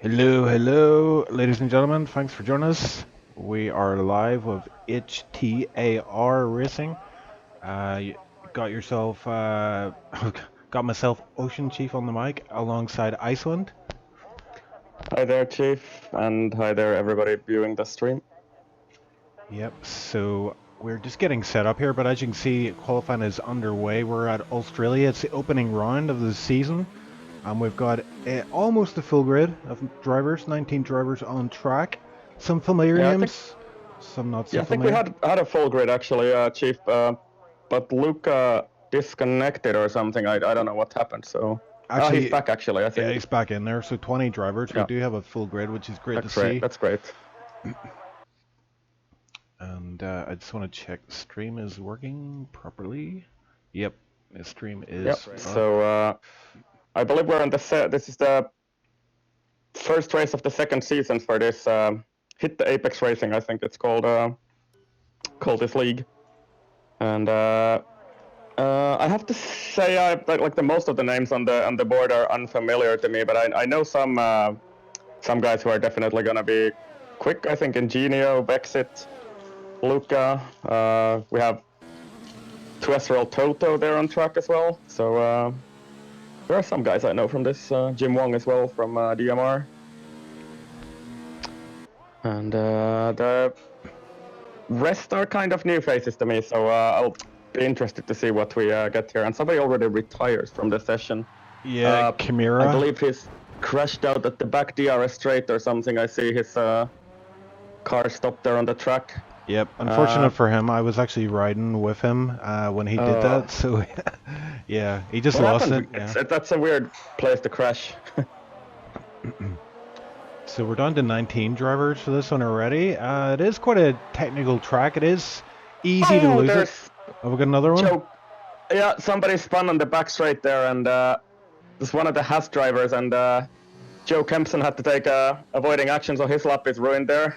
Hello, hello, ladies and gentlemen. Thanks for joining us. We are live with HTAR Racing. You got yourself, got myself Ocean Chief on the mic alongside Iceland. Hi there, Chief, and hi there, everybody viewing the stream. Yep. So we're just getting set up here, but as you can see, qualifying is underway. We're at Australia. It's the opening round of the season, and we've got almost a full grid of drivers. 19 drivers on track. Some familiar Yeah, names, some not so I think we familiar. had a full grid actually, Chief, but Luca disconnected or something. I don't know what happened. So, he's Actually, back actually. I yeah, think. he's back in there. So 20 drivers. We Yeah, do have a full grid, which is great to that's great. see. That's great. And I just want to check the stream is working properly. Yep, the stream is Yep. up. So, I believe we're on the set. This is the first race of the second season for this Hit the Apex Racing. I think it's called this league, and I have to say, like the most of the names on the board are unfamiliar to me, but I know some guys who are definitely gonna be quick. I think Ingenio, Vexit, Luca. We have Terrestrial Toto there on track as well. So there are some guys I know from this. Jim Wong as well from DMR, and the rest are kind of new faces to me. So I'll be interested to see what we get here. And somebody already retires from the session. Yeah, I Chimera. believe he's crashed out at the back DRS straight or something. I see his car stopped there on the track. Yep, unfortunate for him. I was actually riding with him when he did that. So, yeah, he just What lost happened? it. Yeah. That's a weird place to crash. So we're down to 19 drivers for this one already. It is quite a technical track. It is easy to lose it. There's Oh, we got another one. Joe. Yeah, somebody spun on the back straight there, and it's one of the Haas drivers, and Joe Kempson had to take avoiding action, so his lap is ruined there.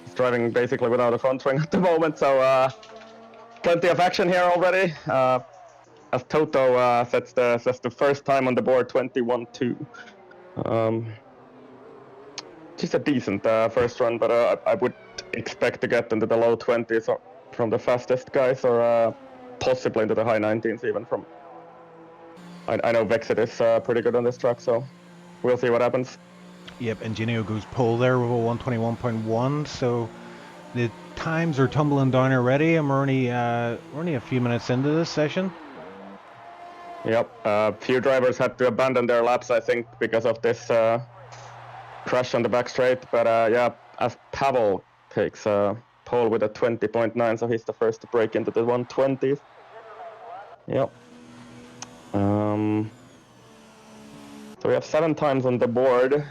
He's driving basically without a front wing at the moment, so plenty of action here already. As Toto sets the first time on the board, 21-2. Just a decent first run, but I would expect to get into the low 20s from the fastest guys, or possibly into the high 19s even from. I know Vexit is pretty good on this track, so we'll see what happens. Yep, Ingenio goes pole there with a 121.1. So the times are tumbling down already, and we're only a few minutes into this session. Yep, a few drivers had to abandon their laps, I think, because of this crash on the back straight. But yeah, as Pavel takes pole with a 20.9, so he's the first to break into the 120s. Yep. So we have 7 times on the board.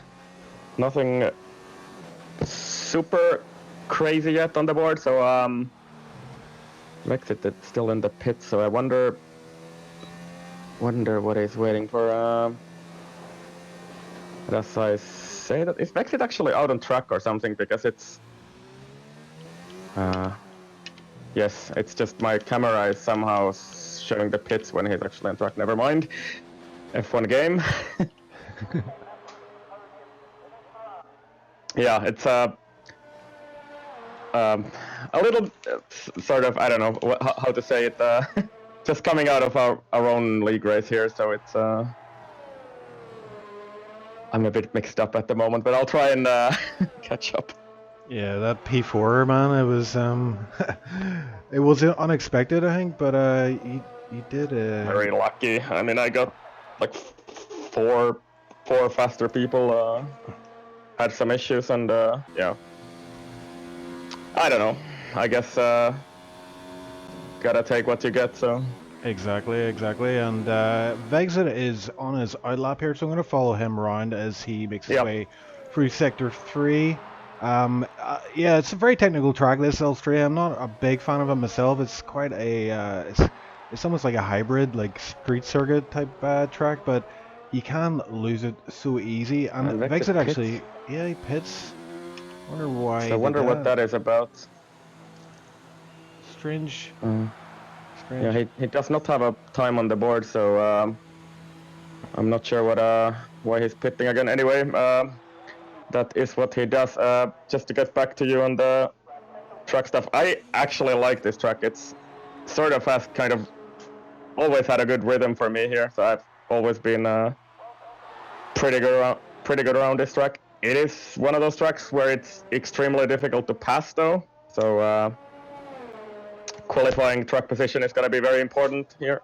Nothing super crazy yet on the board. So Vexit is still in the pit. So I wonder what he's waiting for. As I say that, is Vexit actually out on track or something? Because it's yes, it's just my camera is somehow showing the pits when he's actually on track. Never mind. F1 game. Yeah, it's a little sort of, I don't know how to say it. Just coming out of our own league race here, so it's I'm a bit mixed up at the moment, but I'll try and catch up. Yeah, that P4, man, it was it was unexpected, I think, but you did Very lucky. I mean, I got like four faster people. Had some issues, and yeah, I don't know. I guess gotta take what you get. So Exactly. And Vexit is on his outlap here, so I'm going to follow him around as he makes his way through Sector 3. Yeah, it's a very technical track, this L3. I'm not a big fan of it myself. It's quite a, it's almost like a hybrid, like street circuit type track, but you can lose it so easy. And Vexit actually, yeah, he pits. I wonder why. So I wonder what that is about. Strange. Yeah, he does not have a time on the board, so I'm not sure why he's pitting again. Anyway, that is what he does. Just to get back to you on the track stuff, I actually like this track. It's sort of fast, kind of always had a good rhythm for me here. So I've always been pretty good around this track. It is one of those tracks where it's extremely difficult to pass, though. So qualifying track position is going to be very important here.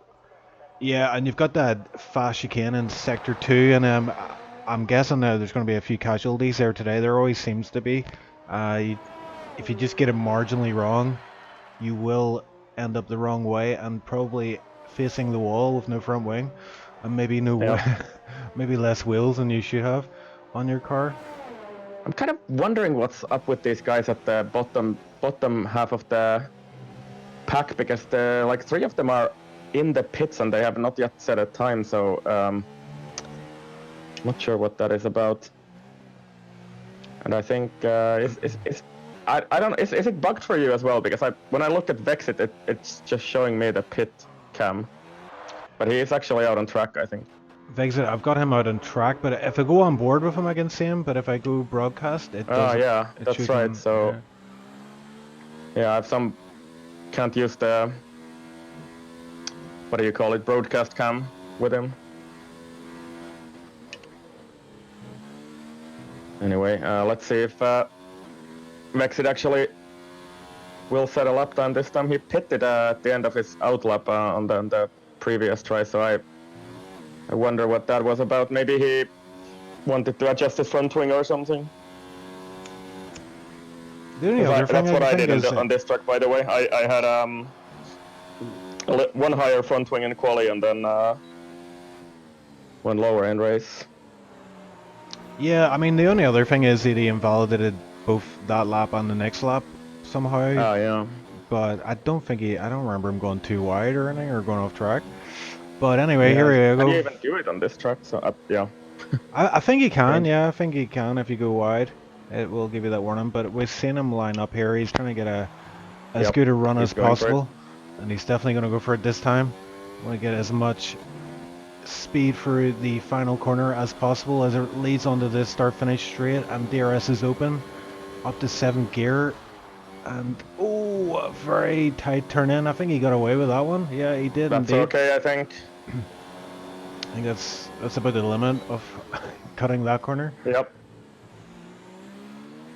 Yeah, and you've got that fast chicane in sector 2, and I'm guessing there's going to be a few casualties there today. There always seems to be. If you just get it marginally wrong, you will end up the wrong way and probably facing the wall with no front wing, and maybe maybe less wheels than you should have on your car. I'm kind of wondering what's up with these guys at the bottom half of the pack, because like 3 of them are in the pits and they have not yet set a time. So not sure what that is about. And I think I don't is it bugged for you as well? Because when I look at Vexit, it's just showing me the pit cam, but he is actually out on track, I think. Vexit, I've got him out on track, but if I go on board with him, I can see him. But if I go broadcast, it doesn't. Oh yeah, that's right. So yeah, I've can't use the, what do you call it, broadcast cam with him. Anyway, let's see if Vexit actually will set a lap time this time. He pitted at the end of his outlap on the previous try, so I wonder what that was about. Maybe he wanted to adjust his front wing or something. That's what I did on this track, by the way. I had one higher front wing in quali and then one lower in race. Yeah, I mean, the only other thing is that he invalidated both that lap and the next lap somehow. Oh, yeah. But I don't remember him going too wide or anything, or going off track. But anyway, yeah, here we go. Can you even do it on this track? So, yeah. I think he can, yeah, I think he can if you go wide. It will give you that warning, but we've seen him line up here. He's trying to get as good a run as possible, and he's definitely going to go for it this time. Want to get as much speed for the final corner as possible as it leads onto the start-finish straight, and DRS is open up to 7th gear, and a very tight turn in. I think he got away with that one. Yeah, he did. That's indeed. Okay, I think. I think that's about the limit of cutting that corner. Yep.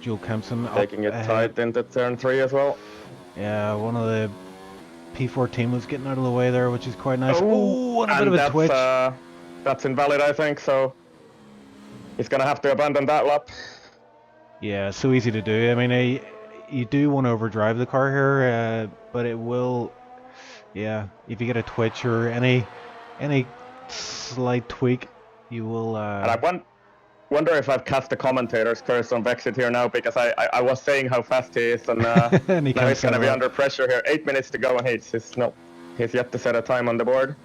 Joel Kempson taking it tight into turn 3 as well. Yeah, one of the P14 was getting out of the way there, which is quite nice. Oh, and a bit of a twitch. That's invalid, I think, so he's going to have to abandon that lap. Yeah, so easy to do. I mean, you do want to overdrive the car here, but it will, yeah, if you get a twitch or any slight tweak, you will... And I wonder if I've cast the commentator's curse on Vexit here now, because I was saying how fast he is, and, and now he's going to be under pressure here. 8 minutes to go, and he's yet to set a time on the board.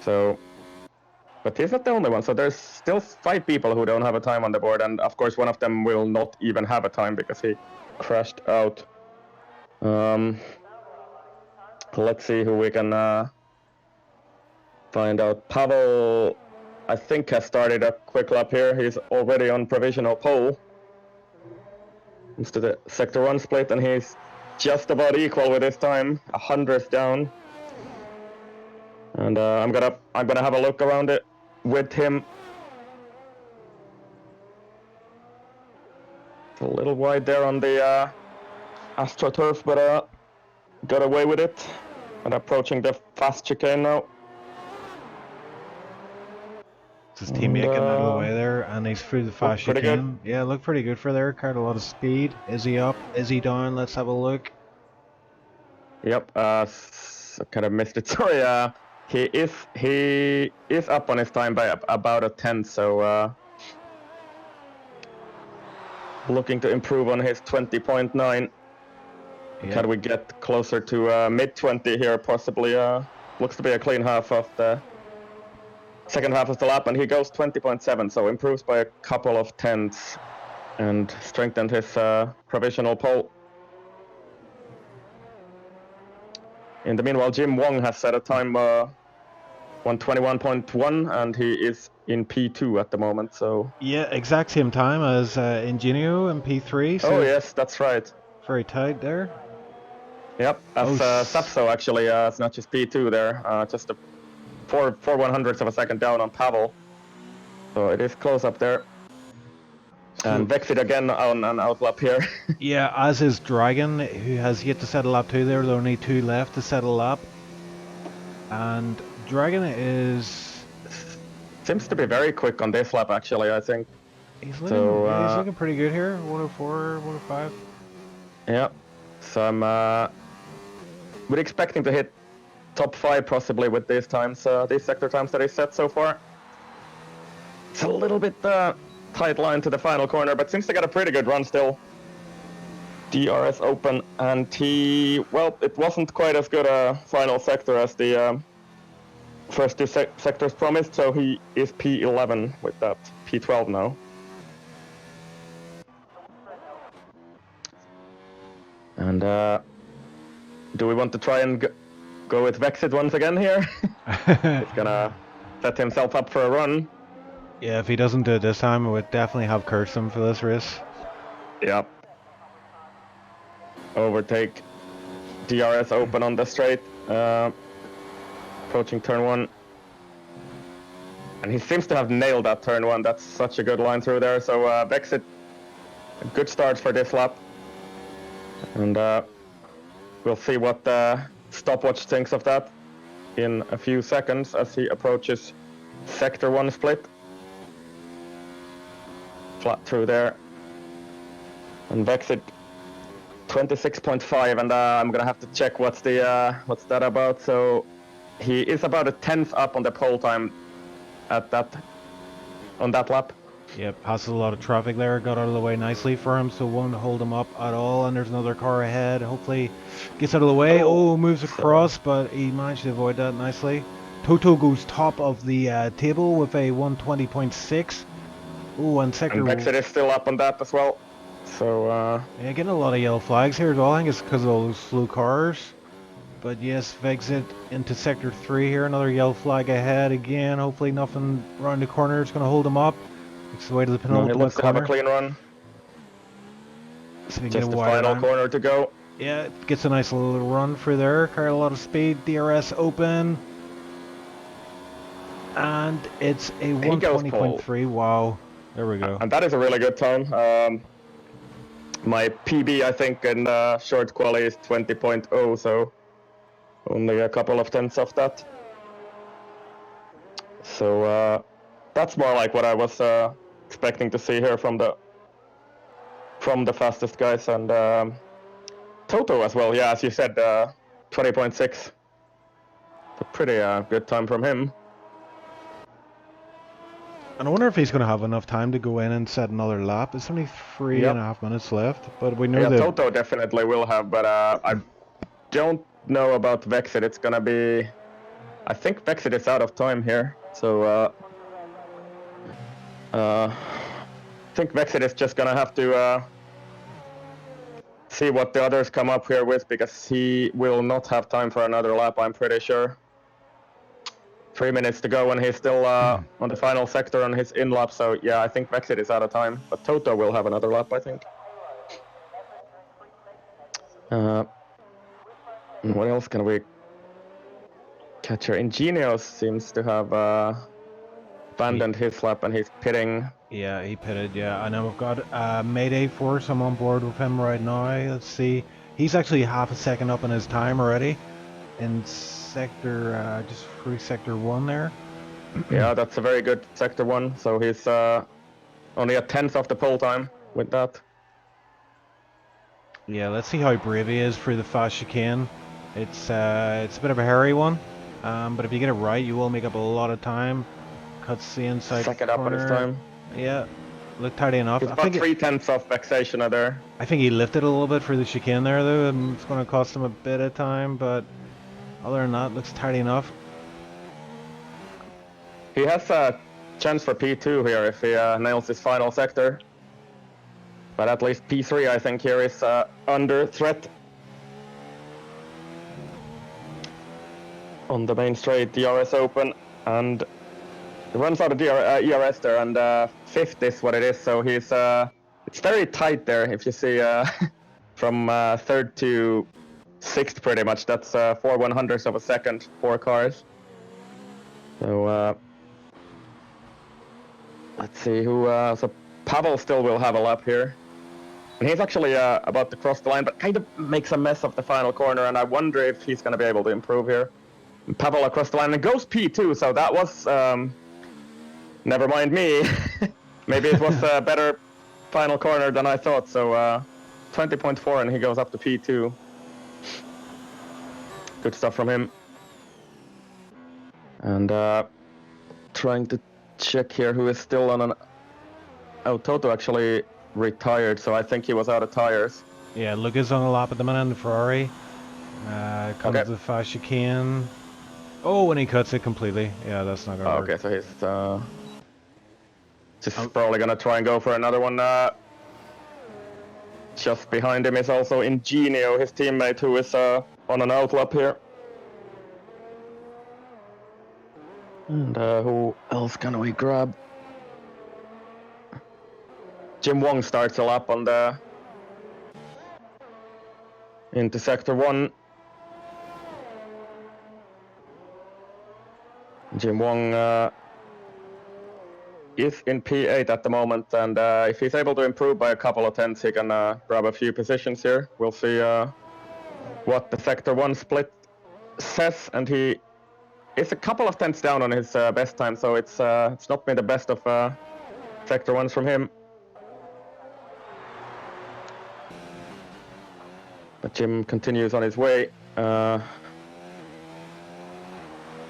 So, but he's not the only one, so there's still 5 people who don't have a time on the board, and of course one of them will not even have a time because he crashed out. Let's see who we can find out. Pavel, I think, has started a quick lap here. He's already on provisional pole. Comes to the sector 1 split, and he's just about equal with his time, 100th down. And I'm gonna have a look around it with him. It's a little wide there on the AstroTurf, but got away with it. And approaching the fast chicane now. His teammate getting out of the way there, and he's through the fast chicane. Yeah, looked pretty good for there. Carried a lot of speed. Is he up? Is he down? Let's have a look. Yep. Kind of missed it. Sorry. He is up on his time by about a 10th. So looking to improve on his 20.9. Yeah. Can we get closer to mid-20 here? Possibly. Looks to be a clean half of the second half of the lap, and he goes 20.7, so improves by a couple of tenths and strengthened his provisional pole. In the meanwhile, Jim Wong has set a time 121.1, and he is in P2 at the moment. So yeah, exact same time as Ingenio in P3. So oh yes, that's right. very tight there. Yep, as Sapso actually, it's not just P2 there, just a 4/100ths of a second down on Pavel. So it is close up there. And Vexit again on an outlap here. Yeah, as is Dragon, who has yet to settle up too. There are only 2 left to settle up. And Dragon seems to be very quick on this lap actually, I think. He's looking pretty good here. 104, 105. Yeah. So I'm we're expecting to hit top 5 possibly with these times, these sector times that he set so far. It's a little bit tight line to the final corner, but seems to get a pretty good run still. DRS open, and it wasn't quite as good a final sector as the first 2 sectors promised, so he is P11 with that P12 now. And do we want to try and go with Vexit once again here? He's gonna set himself up for a run. Yeah, if he doesn't do it this time, I would definitely have cursed him for this race. Yep. Overtake. DRS open on the straight. Approaching turn 1. And he seems to have nailed that turn 1. That's such a good line through there. So Vexit, a good start for this lap. And we'll see what the stopwatch thinks of that in a few seconds as he approaches sector 1 split. Flat through there. And Vexit 26.5, and I'm gonna have to check what's that about. So he is about a 10th up on the pole time on that lap. Yeah, passes a lot of traffic there, got out of the way nicely for him, so won't hold him up at all. And there's another car ahead. Hopefully gets out of the way. Moves across, but he managed to avoid that nicely. Toto goes top of the table with a 120.6. And sector. And Vexit is still up on that as well. So yeah, getting a lot of yellow flags here as well. I think it's because of all those slow cars. But yes, Vexit into sector 3 here. Another yellow flag ahead again. Hopefully nothing around the corner is going to hold him up. Makes the way to the penultimate corner. He looks to have a clean run. So just the final corner to go. Yeah, gets a nice little run through there. Carried a lot of speed. DRS open. And it's a 120.3. Wow. There we go. And that is a really good time. My PB, I think, in short quali is 20.0, so only a couple of tenths of that. So that's more like what I was expecting to see here from the fastest guys. And Toto as well, yeah, as you said, 20.6. A pretty good time from him. And I wonder if he's going to have enough time to go in and set another lap. It's only 3.5 minutes left, but we know that... Toto definitely will have, but I don't know about Vexit. It's going to be... I think Vexit is out of time here, so I think Vexit is just going to have to see what the others come up here with, because he will not have time for another lap, I'm pretty sure. 3 minutes to go, and he's still on the final sector on his in lap. So yeah, I think Vexit is out of time, but Toto will have another lap, I think. What else can we catch here? Ingenious seems to have abandoned his lap, and he's pitting. Yeah, he pitted. Yeah, I know we've got Mayday Force. I'm on board with him right now. Let's see. He's actually half a second up in his time already in sector, just through sector 1 there. Yeah, that's a very good sector 1. So he's only a 10th of the pole time with that. Yeah, let's see how brave he is through the fast chicane. It's a bit of a hairy one, but if you get it right, you will make up a lot of time. Cuts the inside second corner. Up on his time. Yeah, looked tidy enough. He's about 3/10 of vexation there. I think he lifted a little bit for the chicane there, though, and it's going to cost him a bit of time, but other than that, looks tidy enough. He has a chance for P2 here if he nails his final sector. But at least P3, I think, here is under threat. On the main straight, DRS open. and he runs out of ERS there, and 5th is what it is. So he's it's very tight there. If you see from 3rd to 6th, pretty much. That's 4/100ths of a second, 4 cars. So let's see who. So Pavel still will have a lap here. And he's actually about to cross the line, but kind of makes a mess of the final corner, and I wonder if he's going to be able to improve here. And Pavel across the line and goes P2, so that was, never mind me. Maybe it was a better final corner than I thought, so 20.4 and he goes up to P2. Good stuff from him. And trying to check here who is still on an... Oh, Toto actually retired, so I think he was out of tires. Yeah, Luca's on a lap at the minute in the Ferrari. Comes Okay. the fast chicane. Oh, and he cuts it completely. Yeah, that's not gonna work. Okay, so he's just probably gonna try and go for another one. Just behind him is also Ingenio, his teammate, who is on an outlap here. And who else can we grab? Jim Wong starts a lap on the into sector 1. Jim Wong is in P8 at the moment, and if he's able to improve by a couple of tenths, he can grab a few positions here. We'll see what the sector 1 split says, and he is a couple of tenths down on his best time, so it's not been the best of sector 1s from him. But Jim continues on his way. I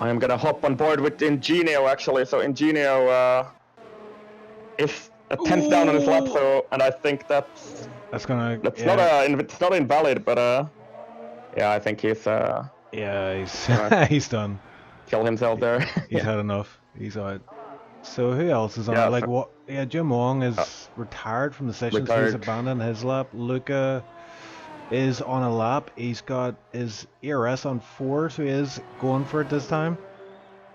am gonna hop on board with Ingenio actually. So Ingenio is a tenth down on his lap. So, and I think that's gonna. That's yeah. it's not invalid, but yeah, I think he's Yeah, he's done. Kill himself there. He's had enough. He's out. So who else is on Yeah, it? Like so, what? Yeah, Jim Wong is retired from the session, so he's abandoned his lap. Luca is on a lap. He's got his ERS on 4, so he is going for it this time.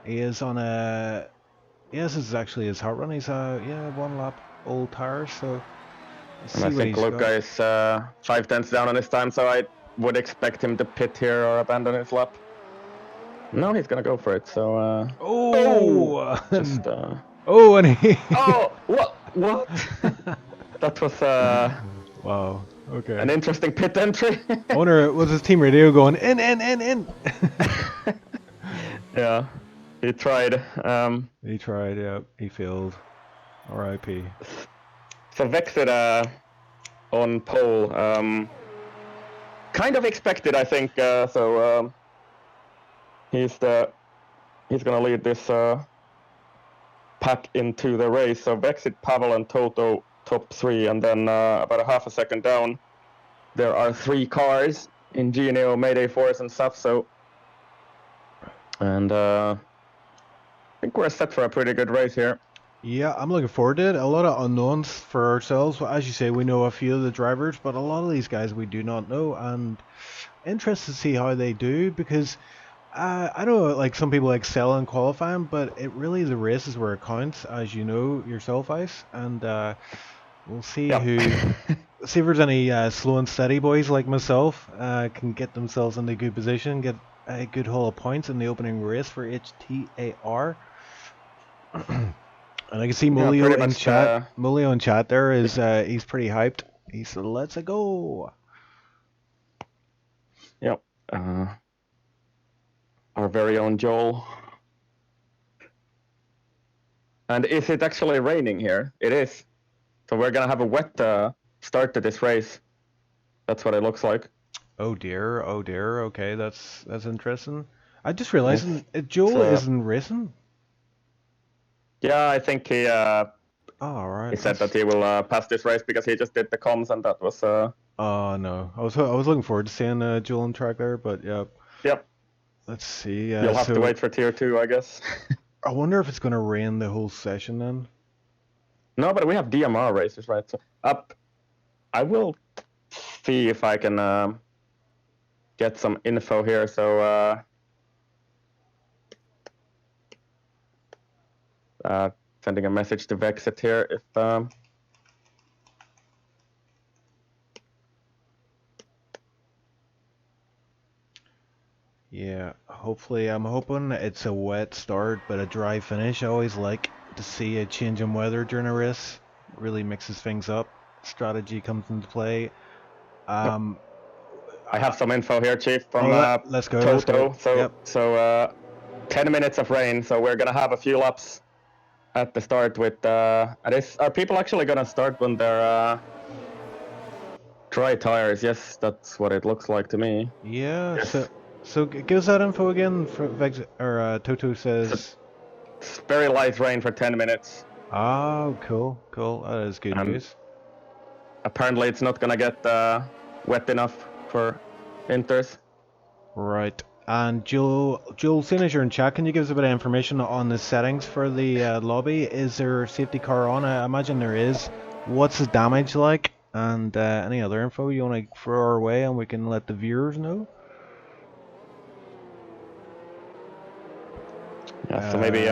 He is on a... Yes, this is actually his hot run. He's 1 lap old tires, so let's see and I think Luca is 5 tenths down on his time, so I would expect him to pit here or abandon his lap. No, he's gonna go for it. So just and he what? That was wow. Okay. An interesting pit entry. I wonder, was his team radio going in? Yeah, he tried. He tried. Yeah, he failed. R.I.P. So Vexit on pole. Kind of expected, I think. So he's gonna lead this pack into the race. So Vexit, Pavel, and Toto top 3, and then about a half a second down, there are 3 cars: Ingenio, Mayday Force, and Safso. And I think we're set for a pretty good race here. Yeah, I'm looking forward to it. A lot of unknowns for ourselves. Well, as you say, we know a few of the drivers, but a lot of these guys we do not know, and interested to see how they do, because I know like some people excel in qualifying, but it really the race is where it counts, as you know yourself, Ice, and we'll see see if there's any slow and steady boys like myself can get themselves into good position, get a good haul of points in the opening race for HTAR. And I can see Mulio in chat. Mulio in chat there is he's pretty hyped. He said, "Let's go." Yep. Our very own Joel. And is it actually raining here? It is. So we're gonna have a wet start to this race. That's what it looks like. Oh dear. Oh dear. Okay, that's interesting. I just realized Joel isn't racing. Yeah, I think he. All right. He said that he will pass this race because he just did the comms, and that was. Oh no, I was looking forward to seeing Joel on track there, but yeah. Yep. Let's see. You'll have to wait for tier 2, I guess. I wonder if it's gonna rain the whole session then. No, but we have DMR races, right? So I will see if I can get some info here. So Sending a message to Vexit here if Yeah, hopefully, I'm hoping it's a wet start, but a dry finish. I always like to see a change in weather during a race. Really mixes things up. Strategy comes into play. I have some info here, Chief, from let's go. Toto. Yep. So 10 minutes of rain, so we're gonna have a few laps at the start with. Are people actually gonna start when they're dry tires? Yes, that's what it looks like to me. Yeah. Yes. So give us that info again. For Vex or Toto says. It's very light rain for 10 minutes. Oh, cool. That is good news. Apparently, it's not gonna get wet enough for inters. Right. And Joel, seeing as you're in chat, can you give us a bit of information on the settings for the lobby? Is there a safety car on? I imagine there is. What's the damage like? And any other info you want to throw our way, and we can let the viewers know? Yeah, so maybe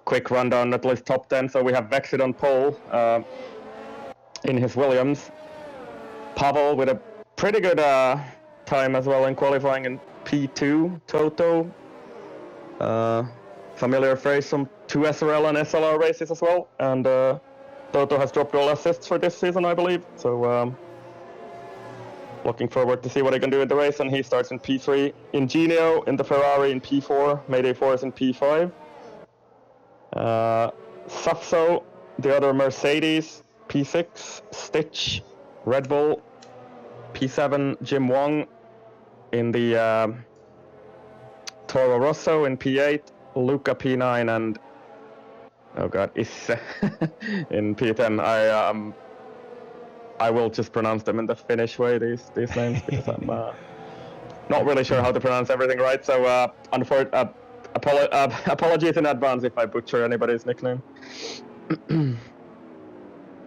quick rundown, at least top 10. So we have Vexit on pole in his Williams. Pavel with a pretty good time as well in qualifying in P2. Toto, familiar phrase from 2 SRL and SLR races as well. And Toto has dropped all assists for this season, I believe. So looking forward to see what he can do in the race. And he starts in P3. Ingenio in the Ferrari in P4. Mayday Force in P5. Safso, the other Mercedes, P6. Stitch, Red Bull, P7. Jim Wong in the Toro Rosso in P8. Luca P9 and Isse in P10. I will just pronounce them in the Finnish way, these names, because I'm not really sure how to pronounce everything right. So apologies in advance if I butcher anybody's nickname.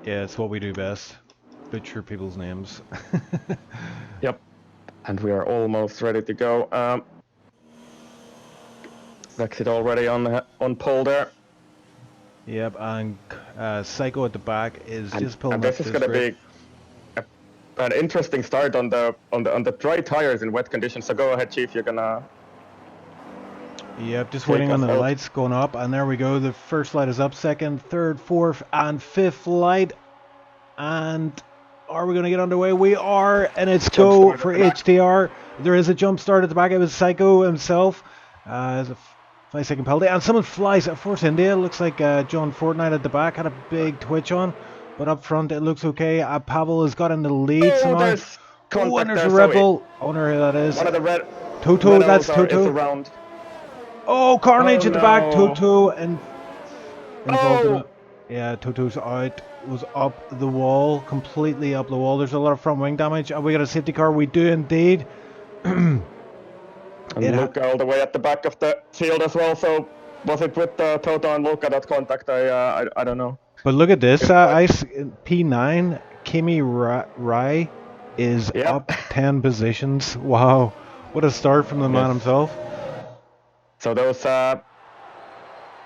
Yeah, it's what we do best. Butcher people's names. Yep. And we are almost ready to go. Vexit already on pole there. Yep, and Psycho at the back is just pulling and up this is going to be an interesting start on the dry tires in wet conditions. So go ahead, Chief. You're gonna. Yep, just waiting on the lights going up, and there we go. The first light is up, second, third, fourth, and fifth light. And are we going to get underway? We are, and it's go for HTAR. There is a jump start at the back. It was Psycho himself. There's a 5-second penalty, and someone flies at Force India. Looks like John Fortnite at the back had a big twitch on, but up front it looks okay. Pavel has got in the lead somehow. And there's a Red Bull. I wonder who that is. One of the red. Toto, that's Toto. Oh, Carnage at the back. Toto and involved in it. Yeah, Toto's out. Was up the wall, completely up the wall. There's a lot of front wing damage. Have we got a safety car? We do indeed. And Luca all the way at the back of the field as well. So was it with Toto and Luca that contact? I don't know. But look at this. P9 Kimi Rai is up 10 positions. Wow, what a start from the man himself. So those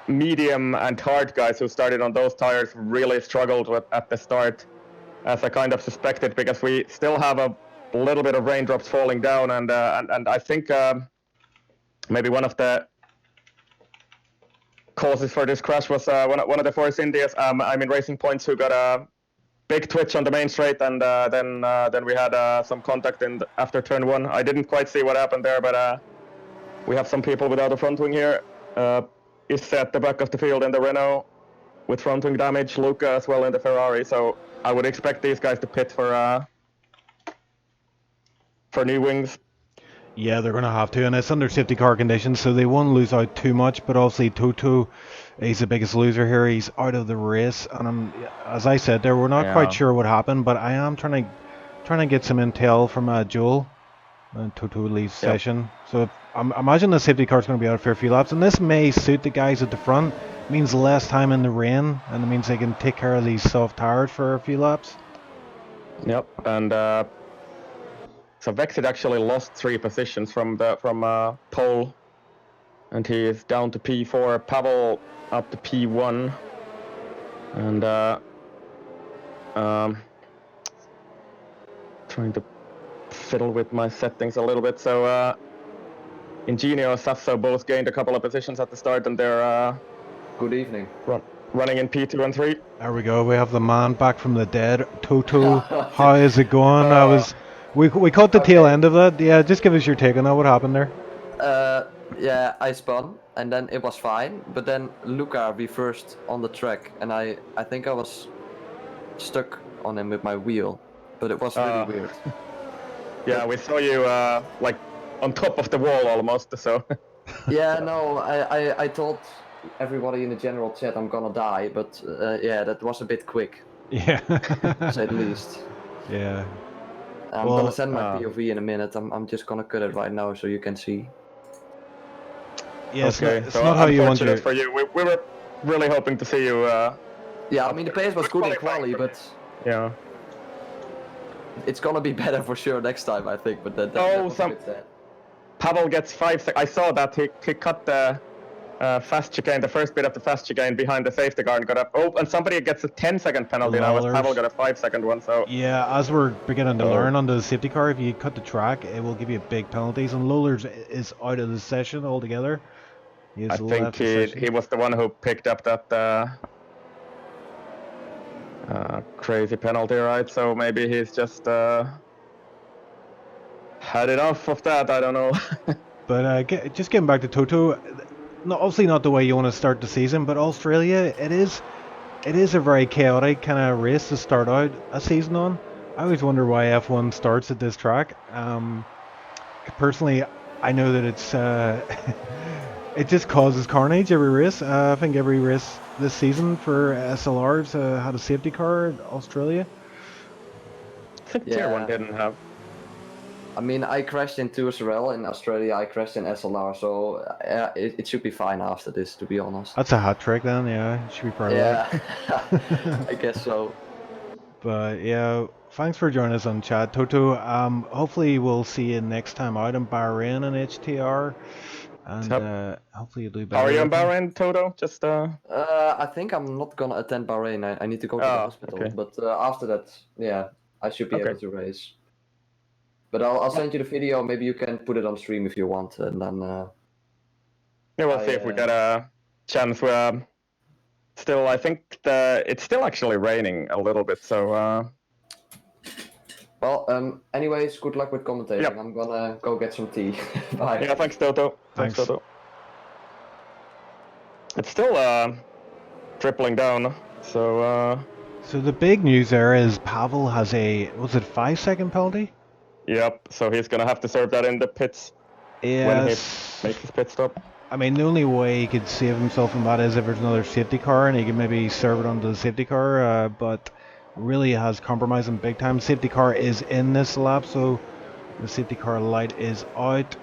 medium and hard guys who started on those tires really struggled at the start, as I kind of suspected, because we still have a little bit of raindrops falling down, and I think maybe one of the causes for this crash was one of the Force Indias, Racing Points, who got a big twitch on the main straight, and then we had some contact after turn 1. I didn't quite see what happened there, but we have some people without a front wing here. Isse at the back of the field in the Renault with front wing damage. Luca as well in the Ferrari. So I would expect these guys to pit for new wings. Yeah, they're going to have to, and it's under safety car conditions, so they won't lose out too much. But obviously, Toto, he's the biggest loser here. He's out of the race, and as I said there, we're not quite sure what happened, but I am trying to get some intel from Joel. And Toto leaves session, so I imagine the safety car is going to be out a fair few laps, and this may suit the guys at the front. It means less time in the rain, and it means they can take care of these soft tires for a few laps. Yep, and so Vexit actually lost 3 positions from pole and he is down to P4. Pavel up to P1, and trying to fiddle with my settings a little bit. So Ingenio and Sasso both gained a couple of positions at the start, and they're good evening. Running in P2 and 3. There we go. We have the man back from the dead. Toto, how is it going? We caught the tail end of that. Yeah, just give us your take on that. What happened there? Yeah, I spun and then it was fine, but then Luca reversed on the track and I think I was stuck on him with my wheel, but it was really weird. Yeah, we saw you like on top of the wall almost, so. Yeah, no, I told everybody in the general chat I'm gonna die, but yeah, that was a bit quick. Yeah. To say the least. Yeah. I'm gonna send my POV in a minute. I'm just gonna cut it right now so you can see. Yeah, okay, it's not how you want your... for you. We were really hoping to see you. Yeah, I mean the pace was good in quali, but yeah, it's gonna be better for sure next time, I think. But that was a bit sad. Pavel gets 5 seconds. I saw that he cut the fast chicane, the first bit of the fast chicane behind the safety car and got up. Oh, and somebody gets a 10-second penalty now, as Pavel got a 5-second one. So yeah, as we're beginning to learn on the safety car, if you cut the track, it will give you big penalties. And Lollers is out of the session altogether. I think he was the one who picked up that crazy penalty, right? So maybe he's just had enough of that. I don't know. But just getting back to Toto, obviously not the way you want to start the season, but Australia, it is a very chaotic kind of race to start out a season on. I always wonder why F1 starts at this track. Personally, I know that it's it just causes carnage every race. I think every race this season for SLRs had a safety car in Australia. I think Tier 1 didn't have. I mean, I crashed in Tours RL in Australia, I crashed in SLR, so it should be fine after this, to be honest. That's a hat trick then, yeah. You should be proud of that. Yeah, I guess so. But yeah, thanks for joining us on chat, Toto. Hopefully we'll see you next time out in Bahrain and HTAR. And hopefully you'll do better. How are you in Bahrain, Toto? Just I think I'm not gonna attend Bahrain. I need to go to the hospital. Okay. But after that, yeah, I should be able to race. But I'll send you the video. Maybe you can put it on stream if you want, and then. Yeah, we'll see if we get a chance. Still, I think it's still actually raining a little bit. So. Well, anyways, good luck with commentating. Yep. I'm gonna go get some tea. Bye. Yeah, thanks, Toto. Thanks, Toto. It's still tripling down. So. So the big news there is Pavel has a 5-second penalty? Yep, so he's gonna have to serve that in the pits when he makes his pit stop. I mean, the only way he could save himself from that is if there's another safety car and he can maybe serve it onto the safety car, but really has compromised him big time. Safety car is in this lap, so the safety car light is out.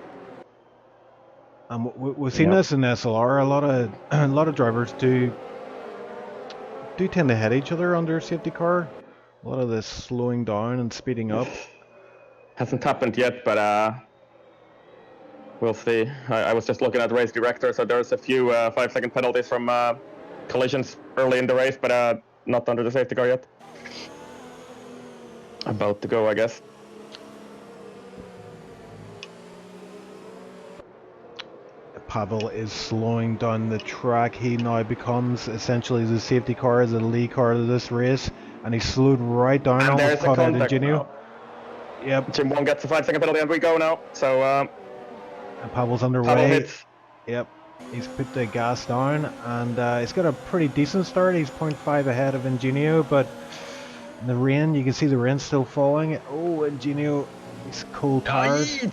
We've seen this in SLR. A lot of drivers do tend to hit each other under a safety car. A lot of this slowing down and speeding up. Hasn't happened yet, but we'll see. I was just looking at race director, so there's a few 5-second penalties from collisions early in the race, but not under the safety car yet. About to go, I guess. Pavel is slowing down the track. He now becomes essentially the safety car as the lead car of this race, and he slowed right down. And there's a contact now. Yep. Jim 1 gets a 5-second penalty, and we go now. So. And Pavel's underway. Pavel hits. Yep. He's put the gas down, and he's got a pretty decent start. He's 0.5 ahead of Ingenio, but in the rain, you can see the rain still falling. Oh, Ingenio, he's cold tires.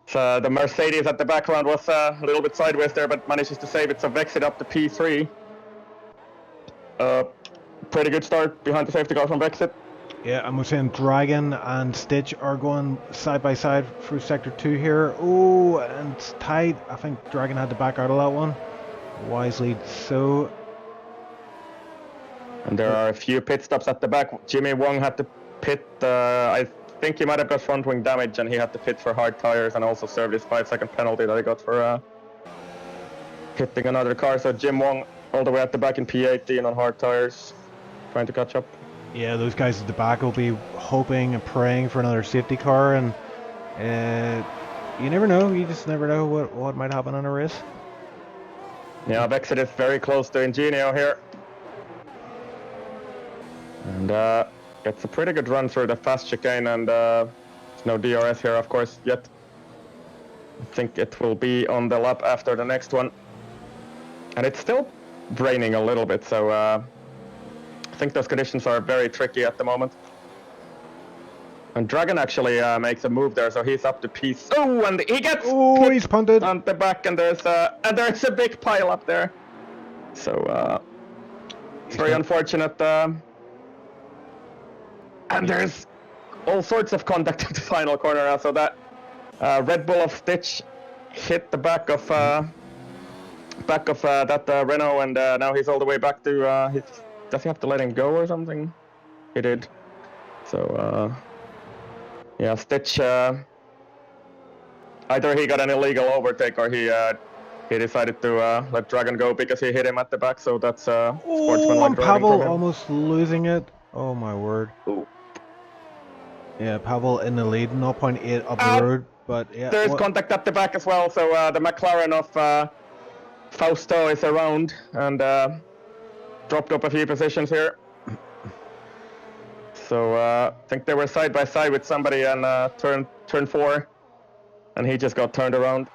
So the Mercedes at the background was a little bit sideways there, but manages to save it. So Vexit up to P3. Pretty good start behind the safety car from Vexit. Yeah, and we're saying Dragon and Stitch are going side by side through Sector 2 here. Oh, and it's tight. I think Dragon had to back out of that one. Wisely so. And there are a few pit stops at the back. Jimmy Wong had to pit, I think he might have got front wing damage and he had to pit for hard tires and also served his 5-second penalty that he got for hitting another car. So Jim Wong all the way at the back in P18 on hard tires, trying to catch up. Yeah, those guys at the back will be hoping and praying for another safety car, and you never know. You just never know what might happen in a race. Yeah, Vexit is very close to Ingenio here. And it's a pretty good run through the fast chicane, and there's no DRS here, of course, yet. I think it will be on the lap after the next one. And it's still raining a little bit, so I think those conditions are very tricky at the moment. And Dragon actually makes a move there, so he's up to piece. Oh, and he gets hit he's punted on the back, and there's a big pile up there. So it's very unfortunate. And there's all sorts of contact at the final corner now. So that Red Bull of Stitch hit the back of that Renault, and now he's all the way back to. Does he have to let him go or something? He did. So yeah, Stitch. Either he got an illegal overtake or he decided to let Dragon go because he hit him at the back. So that's sportsmanlike driving Pavel from him. almost losing it. Oh my word. Ooh. Yeah, Pavel in the lead, 0.8 up the road, but yeah. There's contact at the back as well, so the McLaren of Fausto is around and dropped up a few positions here. So I think they were side by side with somebody on turn 4, and he just got turned around.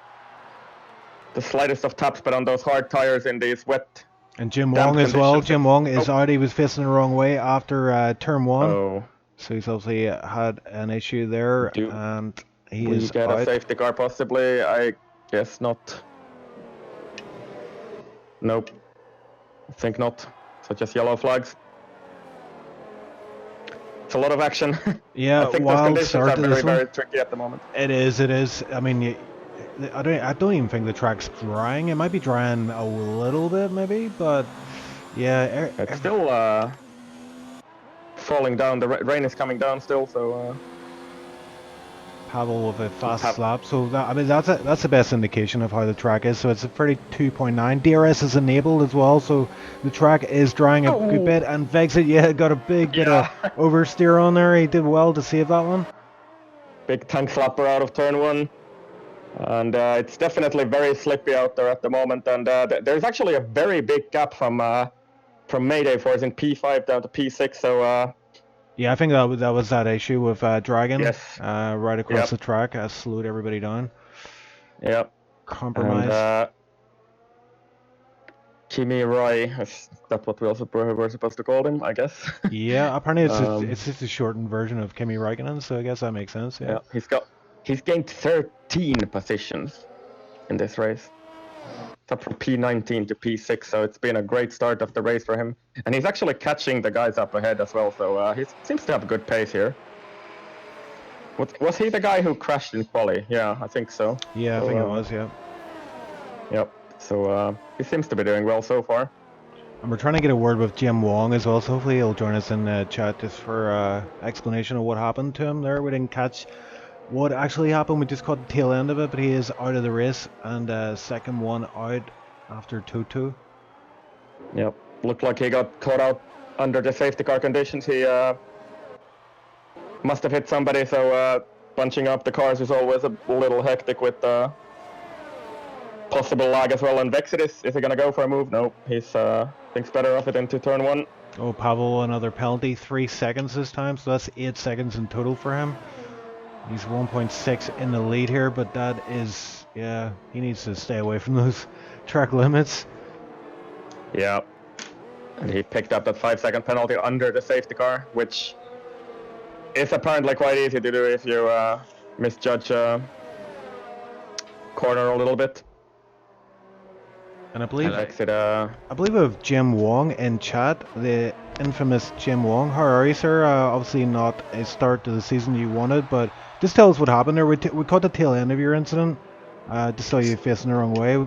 The slightest of taps, but on those hard tires in these wet. And Jim Wong as well. Jim Wong is out. He was facing the wrong way after turn 1. Oh. So he's obviously had an issue there, and he is get out. A safety car possibly? I guess not. Nope. I think not. So just yellow flags. It's a lot of action. Yeah, I think those conditions are very tricky at the moment. It is. I mean, I don't even think the track's drying. It might be drying a little bit, maybe, but yeah. It's still falling down. The rain is coming down still, so. Pavel with a fast lap, so that's the best indication of how the track is. So it's a 32.9. DRS is enabled as well, so the track is drying a good bit. And Vexit, got a big bit of oversteer on there. He did well to save that one. Big tank slapper out of turn 1. And it's definitely very slippy out there at the moment. And there's actually a very big gap from Mayday Force in P5 down to P6. So yeah, I think that was that issue with Dragon. Yes. Right across the track, slowed everybody down. Yep. Compromise. And, Kimi Roy, is that what we also were supposed to call him, I guess? Yeah, apparently it's just a shortened version of Kimi Räikkönen, so I guess that makes sense. Yeah. He's gained 13 positions in this race. It's up from P19 to P6, so it's been a great start of the race for him. And he's actually catching the guys up ahead as well, so he seems to have a good pace here. Was he the guy who crashed in quali? Yeah, I think so. Yeah, I think it was, yeah. Yep, so he seems to be doing well so far. And we're trying to get a word with Jim Wong as well, so hopefully he'll join us in the chat just for explanation of what happened to him there. We didn't catch what actually happened, we just caught the tail end of it, but he is out of the race, and second one out after Toto. Yep, looked like he got caught out under the safety car conditions. He must have hit somebody, so bunching up the cars is always a little hectic with possible lag as well. And Vexit is he going to go for a move? No, he's thinks better of it into turn 1. Oh, Pavel, another penalty, 3 seconds this time, so that's 8 seconds in total for him. He's 1.6 in the lead here, but that is, yeah, he needs to stay away from those track limits. Yeah, and he picked up that 5-second penalty under the safety car, which is apparently quite easy to do if you misjudge a corner a little bit. And I believe I believe of Jim Wong in chat, the infamous Jim Wong. How are you, sir? Obviously not a start to the season you wanted, but just tell us what happened there. We caught the tail end of your incident. Just saw you facing the wrong way.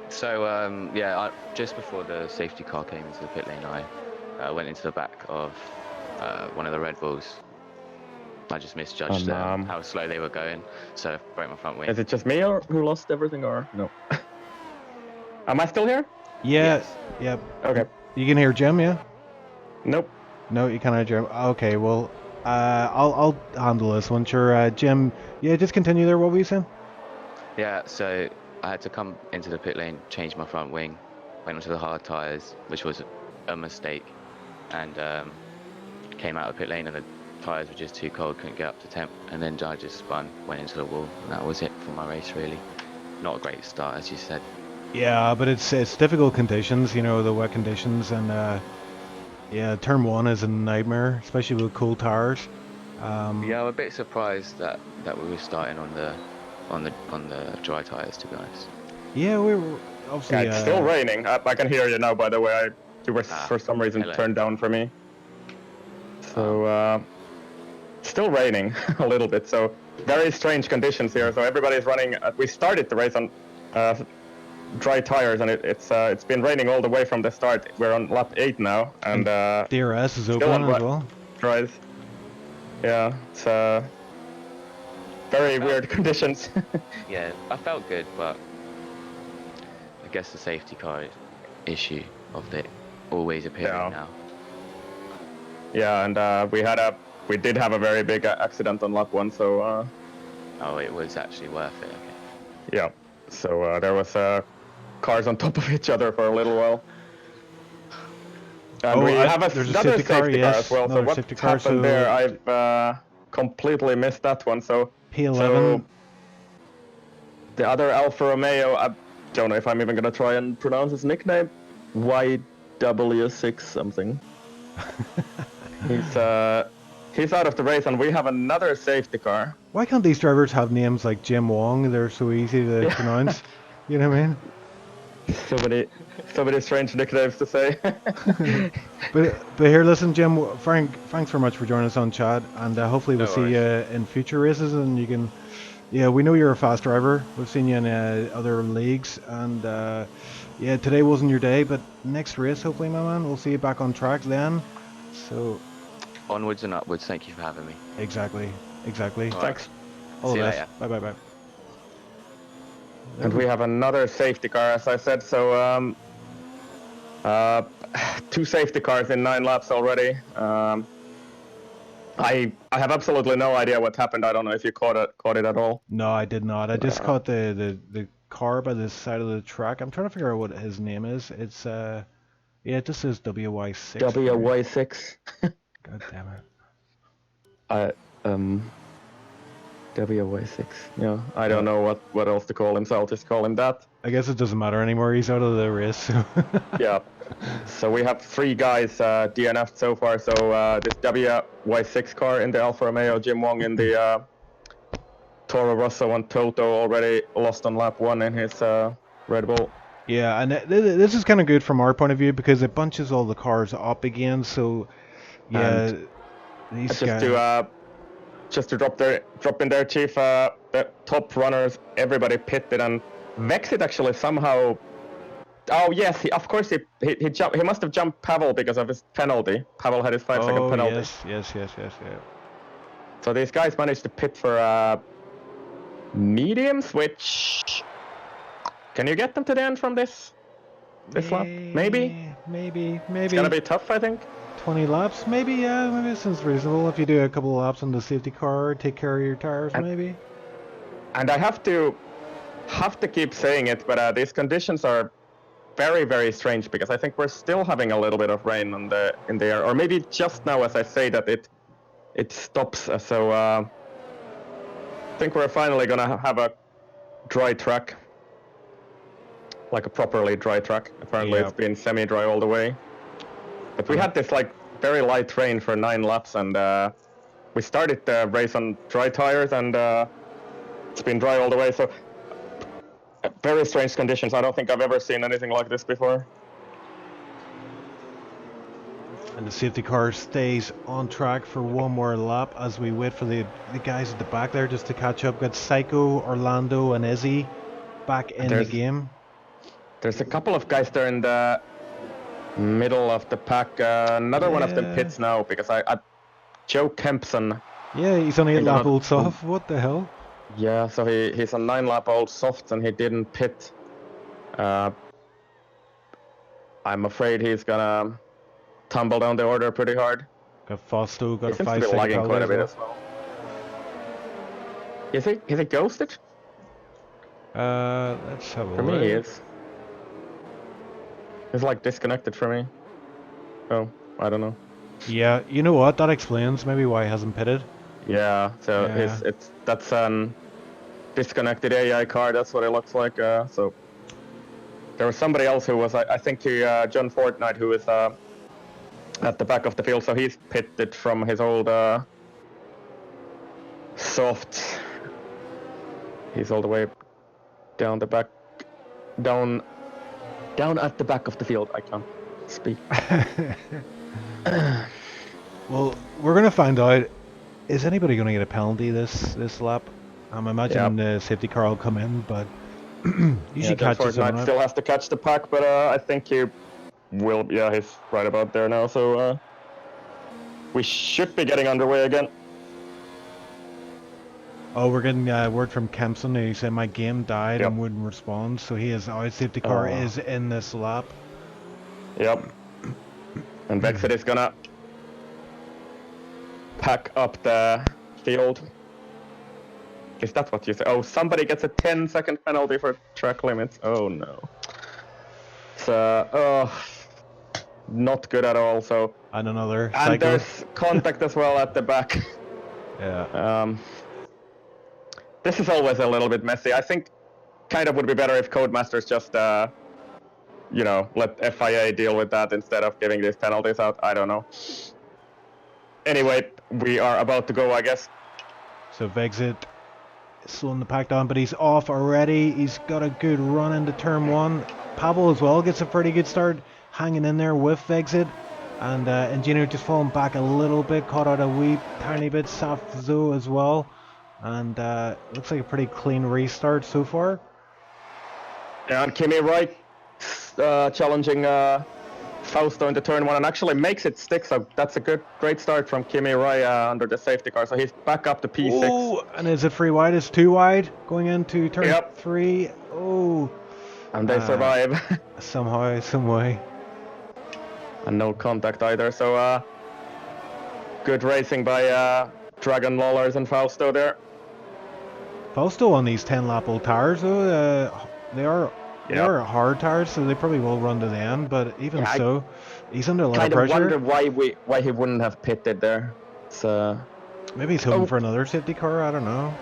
So yeah, just before the safety car came into the pit lane, I went into the back of one of the Red Bulls, I just misjudged how slow they were going, so I broke my front wing. Is it just me or who lost everything, or no? Am I still here? Yeah. Yes. Yep. Okay. You can hear Jim, yeah? Nope. No, you can't hear Jim. Okay, well, I'll handle this one. Sure, Jim. Yeah, just continue there. What were you saying? Yeah, so I had to come into the pit lane, change my front wing, went onto the hard tyres, which was a mistake, and came out of the pit lane and the tyres were just too cold, couldn't get up to temp, and then I just spun, went into the wall, and that was it for my race really. Not a great start, as you said. Yeah, but it's difficult conditions, you know, the wet conditions, and yeah, turn 1 is a nightmare, especially with cool tires. Yeah, I'm a bit surprised that we were starting on the dry tyres, to be honest. Yeah, we were obviously. Yeah, it's still raining. I can hear you now, by the way. You were for some reason hello. turned down for me. So still raining a little bit. So very strange conditions here. So everybody's running. We started the race on dry tires, and it's been raining all the way from the start. We're on lap 8 now, and DRS is still open on as well. dries. Yeah, it's very weird conditions. Yeah, I felt good, but I guess the safety car issue of it always appearing now. Yeah, and we did have a very big accident on lap 1, so. Oh, it was actually worth it. Okay. Yeah, so there was cars on top of each other for a little while. And we have another safety car as well. So what happened there? I've completely missed that one. So P11. So the other Alfa Romeo, I don't know if I'm even gonna try and pronounce his nickname. YW6 something. He's out of the race, and we have another safety car. Why can't these drivers have names like Jim Wong? They're so easy to pronounce. You know what I mean? So many strange nicknames to say. but here, listen, Jim. Frank, thanks very much for joining us on chat, and hopefully we'll see you in future races, and you can. Yeah, we know you're a fast driver. We've seen you in other leagues, and yeah, today wasn't your day, but next race, hopefully, my man, we'll see you back on track then. So. Onwards and upwards. Thank you for having me. Exactly. Thanks. All see the you best. later. Bye. And we have another safety car, as I said. So 2 safety cars in 9 laps already. I have absolutely no idea what happened. I don't know if you caught it at all. No, I did not. I just caught the car by the side of the track. I'm trying to figure out what his name is. It's yeah, it just says WY6. WY6. God damn it. WY6. Yeah, I don't know what else to call him, so I'll just call him that. I guess it doesn't matter anymore. He's out of the race. So. Yeah. So we have 3 guys DNF'd so far. So this WY6 car in the Alfa Romeo, Jim Wong in the Toro Rosso, and Toto already lost on lap 1 in his Red Bull. Yeah, and this is kind of good from our point of view because it bunches all the cars up again. So yeah, and these guys. Just to drop in there, Chief. The top runners, everybody pitted, and Vexit actually somehow. Oh yes, of course he jumped. He must have jumped Pavel because of his penalty. Pavel had his 5-second penalty. Yes. So these guys managed to pit for mediums, which can you get them to the end from this lap? Maybe. It's gonna be tough, I think. 20 laps, maybe. Yeah, maybe it sounds reasonable. If you do a couple of laps on the safety car, take care of your tires, maybe. And I have to keep saying it, but these conditions are very, very strange because I think we're still having a little bit of rain in the air, or maybe just now as I say that it stops. So I think we're finally gonna have a dry track, like a properly dry track. Apparently It's been semi-dry all the way. But we had this like very light rain for 9 laps, and we started the race on dry tires, and it's been dry all the way. So very strange conditions. I don't think I've ever seen anything like this before. And the safety car stays on track for one more lap as we wait for the guys at the back there just to catch up. Got Psycho, Orlando, and Izzy back in the game. There's a couple of guys there in the middle of the pack. Another one of them pits now because Joe Kempson Yeah, he's on 8 think they're lap not- old soft. What the hell? Yeah, so he's on 9 lap old softs and he didn't pit. I'm afraid he's gonna tumble down the order pretty hard. Got Fausto, got He a seems to be 5-second lagging penalty quite a as bit well. as well. Is he ghosted? Let's have a For look. me, he is. He's like disconnected from me. Oh, I don't know. Yeah, you know what? That explains maybe why he hasn't pitted. Yeah, so Yeah. that's an disconnected AI car. That's what it looks like. So there was somebody else who was, I think, John Fortnite, who is at the back of the field. So he's pitted from his old soft. He's all the way down the back, down at the back of the field. I can't speak. Well, we're gonna find out. Is anybody gonna get a penalty this lap? I'm imagining the safety car will come in, but usually John catches him on Fortnite it. still has to catch the pack, but I think he will. Yeah, he's right about there now. So we should be getting underway again. Oh, we're getting word from Kempson. He said my game died and wouldn't respond, so he is out. Safety car is in this lap. Yep. And Vexit is gonna pack up the field. Is that what you say? Oh, somebody gets a 10-second penalty for track limits. Oh no. So, not good at all. So. And another And cycle. there's contact as well at the back. Yeah. This is always a little bit messy. I think kind of would be better if Codemasters just, let FIA deal with that instead of giving these penalties out. I don't know. Anyway, we are about to go, I guess. So Vexit slowing the pack down, but he's off already. He's got a good run into turn 1. Pavel as well gets a pretty good start, hanging in there with Vexit. And Engineer just falling back a little bit, caught out a wee tiny bit. Safzo as well. And looks like a pretty clean restart so far. And Kimi Wright challenging Fausto into turn 1 and actually makes it stick. So that's a great start from Kimi Wright under the safety car. So he's back up to P6. Oh, and is it 3 wide? It's 2 wide going into turn 3. Oh. And they survive. Somehow, some way. And no contact either. So good racing by Dragon Lawlers and Fausto there. Fausto on these 10 lap old tires though, they are hard tires, so they probably will run to the end, but even so, he's under a lot of pressure. Kind of wonder why he wouldn't have pitted there. So maybe he's hoping for another safety car, I don't know.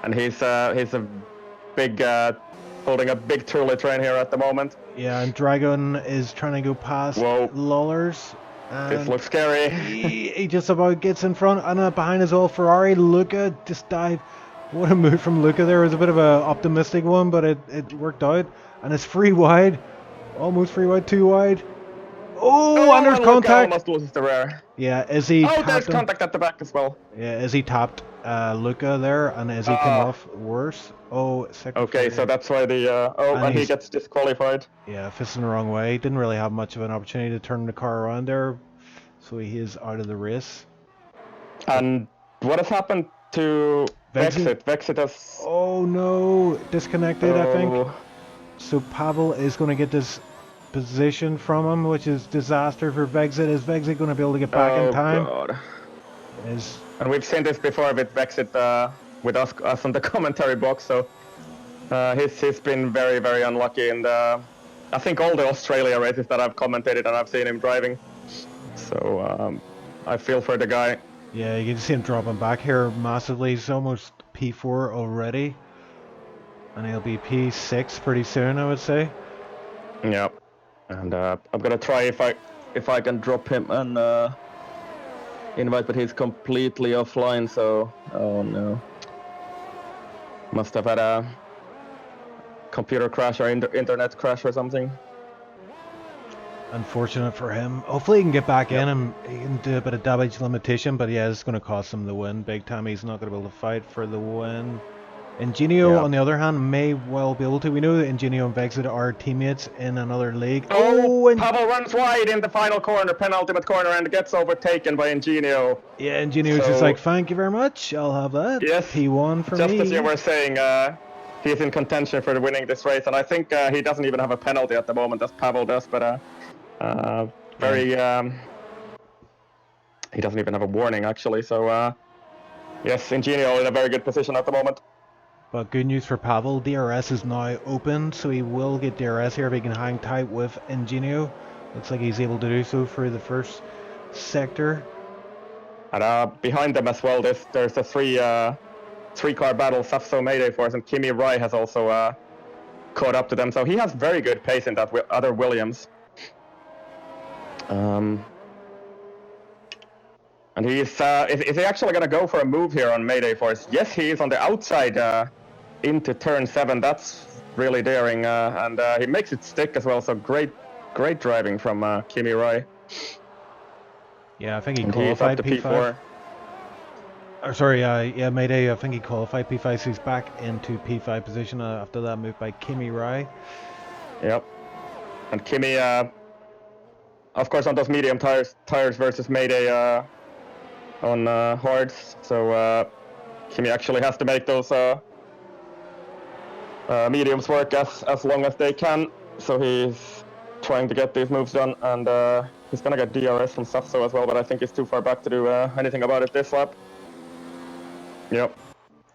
And he's a big holding a big trolley train here at the moment. Yeah, and Dragon is trying to go past Lawlers. This looks scary. he just about gets in front, and behind is all Ferrari. Luca just dive. What a move from Luca there. It was a bit of an optimistic one, but it worked out. And it's 3 wide. Almost 3 wide, 2 wide. Oh, and there's contact. Almost loses the rear. Yeah, Izzy tapped there's him. contact at the back as well. Yeah, Izzy tapped Luca there, and Izzy came off worse. Oh, okay, so that's why the... and he gets disqualified. Yeah, fisting the wrong way. Didn't really have much of an opportunity to turn the car around there, so he is out of the race. And what has happened to Vexit? Vexit has... Oh no, disconnected I think. So Pavel is going to get this position from him, which is disaster for Vexit. Is Vexit going to be able to get back in time? God. And we've seen this before with Vexit with us on the commentary box, so he's been very, very unlucky in I think all the Australia races that I've commentated and I've seen him driving. So I feel for the guy. Yeah, you can see him dropping back here massively. He's almost P4 already. And he'll be P6 pretty soon, I would say. Yep. And I'm gonna try if I can drop him and invite, but he's completely offline, so oh no. Must have had a computer crash or internet crash or something. Unfortunate for him. Hopefully he can get back in and he can do a bit of damage limitation, but yeah, it's going to cost him the win big time. He's not going to be able to fight for the win. Ingenio, on the other hand, may well be able to. We know that Ingenio and Vexit are teammates in another league. Oh, and Pavel runs wide in the final corner, penultimate corner, and gets overtaken by Ingenio. Yeah, Ingenio's just like, thank you very much, I'll have that. Yes, P1 for just me. as you were saying, he's in contention for winning this race, and I think he doesn't even have a penalty at the moment, as Pavel does, but he doesn't even have a warning, actually, so yes, Ingenio in a very good position at the moment. But good news for Pavel, DRS is now open, so he will get DRS here if he can hang tight with Ingenio. Looks like he's able to do so for the first sector. And behind them as well, there's a three-car battle, Safso Mayday Force, and Kimi Rai has also caught up to them, so he has very good pace in that other Williams. And is he actually going to go for a move here on Mayday Force? Yes, he is on the outside into turn 7. That's really daring, and he makes it stick as well. So great driving from Kimi Rai. Yeah, I think he qualified P5. Yeah, Mayday. I think he qualified P5, so he's back into P5 position after that move by Kimi Rai. Yep, and Kimi, of course, on those medium tires versus Mayday on hards. So Kimi actually has to make those mediums work as long as they can. So he's trying to get these moves done, and he's gonna get DRS from Safso as well. But I think he's too far back to do anything about it this lap. Yep.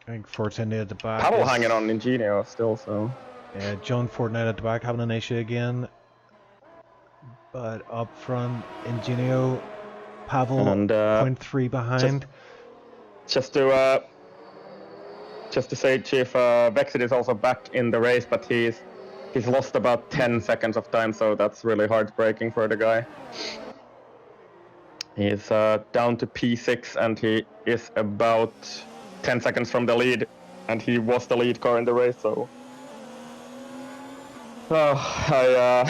I think Fortnite at the back. Pavel hanging on Ingenio still, so. Yeah, John Fortnite at the back having an issue again. But up front, Ingenio, Pavel, and 0.3 behind. Just to say, Chief, Vexit is also back in the race, but he's lost about 10 seconds of time, so that's really heartbreaking for the guy. He's down to P6, and he is about 10 seconds from the lead, and he was the lead car in the race, so. I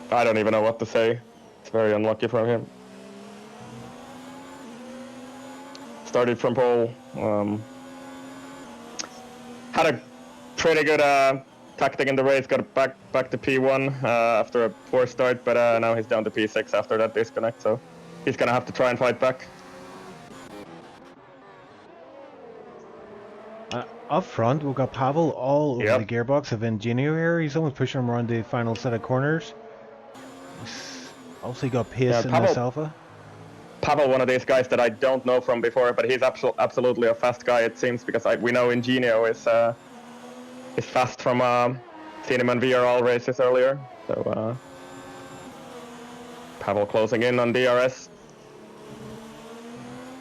don't even know what to say. It's very unlucky for him. Started from pole. Had a pretty good tactic in the race. Got back to P1 after a poor start, but now he's down to P6 after that disconnect. So he's gonna have to try and fight back. Up front, we've got Pavel all over the gearbox of Ingenio here. He's almost pushing him around the final set of corners. He's also got pace in this Alpha. Pavel, one of these guys that I don't know from before, but he's absolutely a fast guy, it seems, because we know Ingenio is fast from seeing him on VRL races earlier. So Pavel closing in on DRS.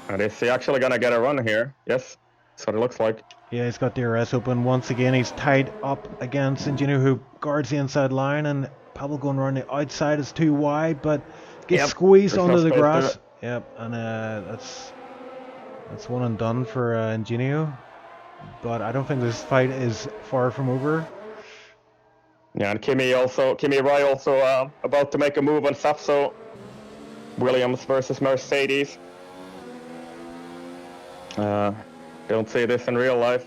And is he actually gonna get a run here? Yes, that's what it looks like. Yeah, he's got DRS open once again. He's tied up against Ingenio, who guards the inside line, and Pavel going around the outside is too wide, but gets squeezed onto the grass. Yep, and that's one and done for Ingenio. But I don't think this fight is far from over. Yeah, and Kimi Rai also about to make a move on Safso. Williams versus Mercedes. Don't see this in real life,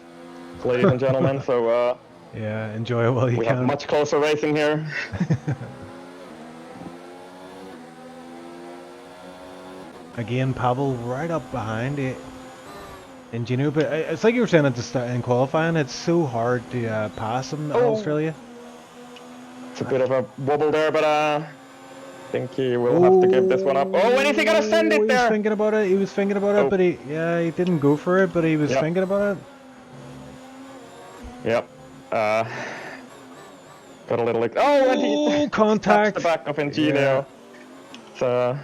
ladies and gentlemen, so yeah, enjoy it while you can. We have much closer racing here. Again, Pavel right up behind it. Ingenio, but it's like you were saying at the start in qualifying, it's so hard to pass him in Australia. It's a bit of a wobble there, but I think he will have to give this one up. Oh, and is he gonna send it there? He was thinking about it, but he didn't go for it, but he was thinking about it. Yep. Got a little and he contact the back of Ingenio. It's a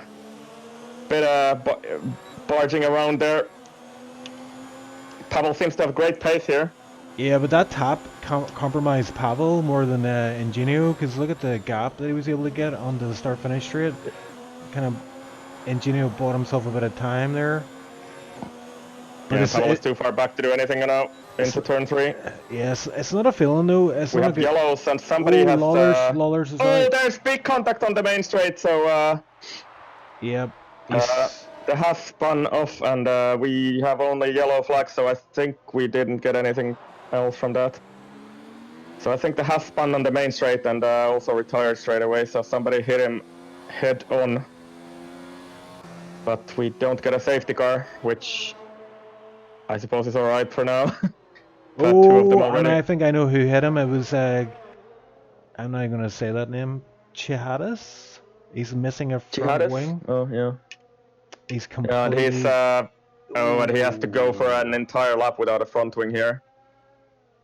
bit barging around there. Pavel seems to have great pace here. Yeah, but that tap compromised Pavel more than Ingenio, because look at the gap that he was able to get onto the start-finish straight. Kind of, Ingenio bought himself a bit of time there. But Pavel is too far back to do anything now into turn 3. Yes, it's not a feeling though. We have yellows and somebody has... Lawler's is there's big contact on the main straight, so... Yep. the Haas spun off, and we have only yellow flags, so I think we didn't get anything else from that. So I think the Haas spun on the main straight and also retired straight away, so somebody hit him head on. But we don't get a safety car, which I suppose is alright for now. Had two of them already. And I think I know who hit him. It was, I'm not going to say that name, Chihadas? He's missing a front wing. Oh, yeah. He's completely... Yeah, and he's, and he has to go for an entire lap without a front wing here.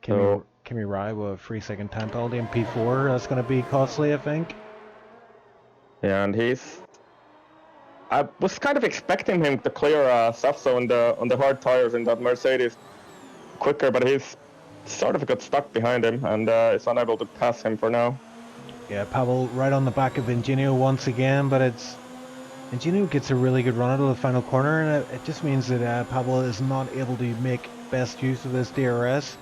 Kimi Rai with a 3-second time penalty in P4. That's going to be costly, I think. Yeah, and he's... I was kind of expecting him to clear Safso on the hard tires in that Mercedes quicker, but he's sort of got stuck behind him and is unable to pass him for now. Yeah, Pavel right on the back of Ingenio once again, but it's... Ingenio gets a really good run out of the final corner, and it just means that Pavel is not able to make best use of this DRS.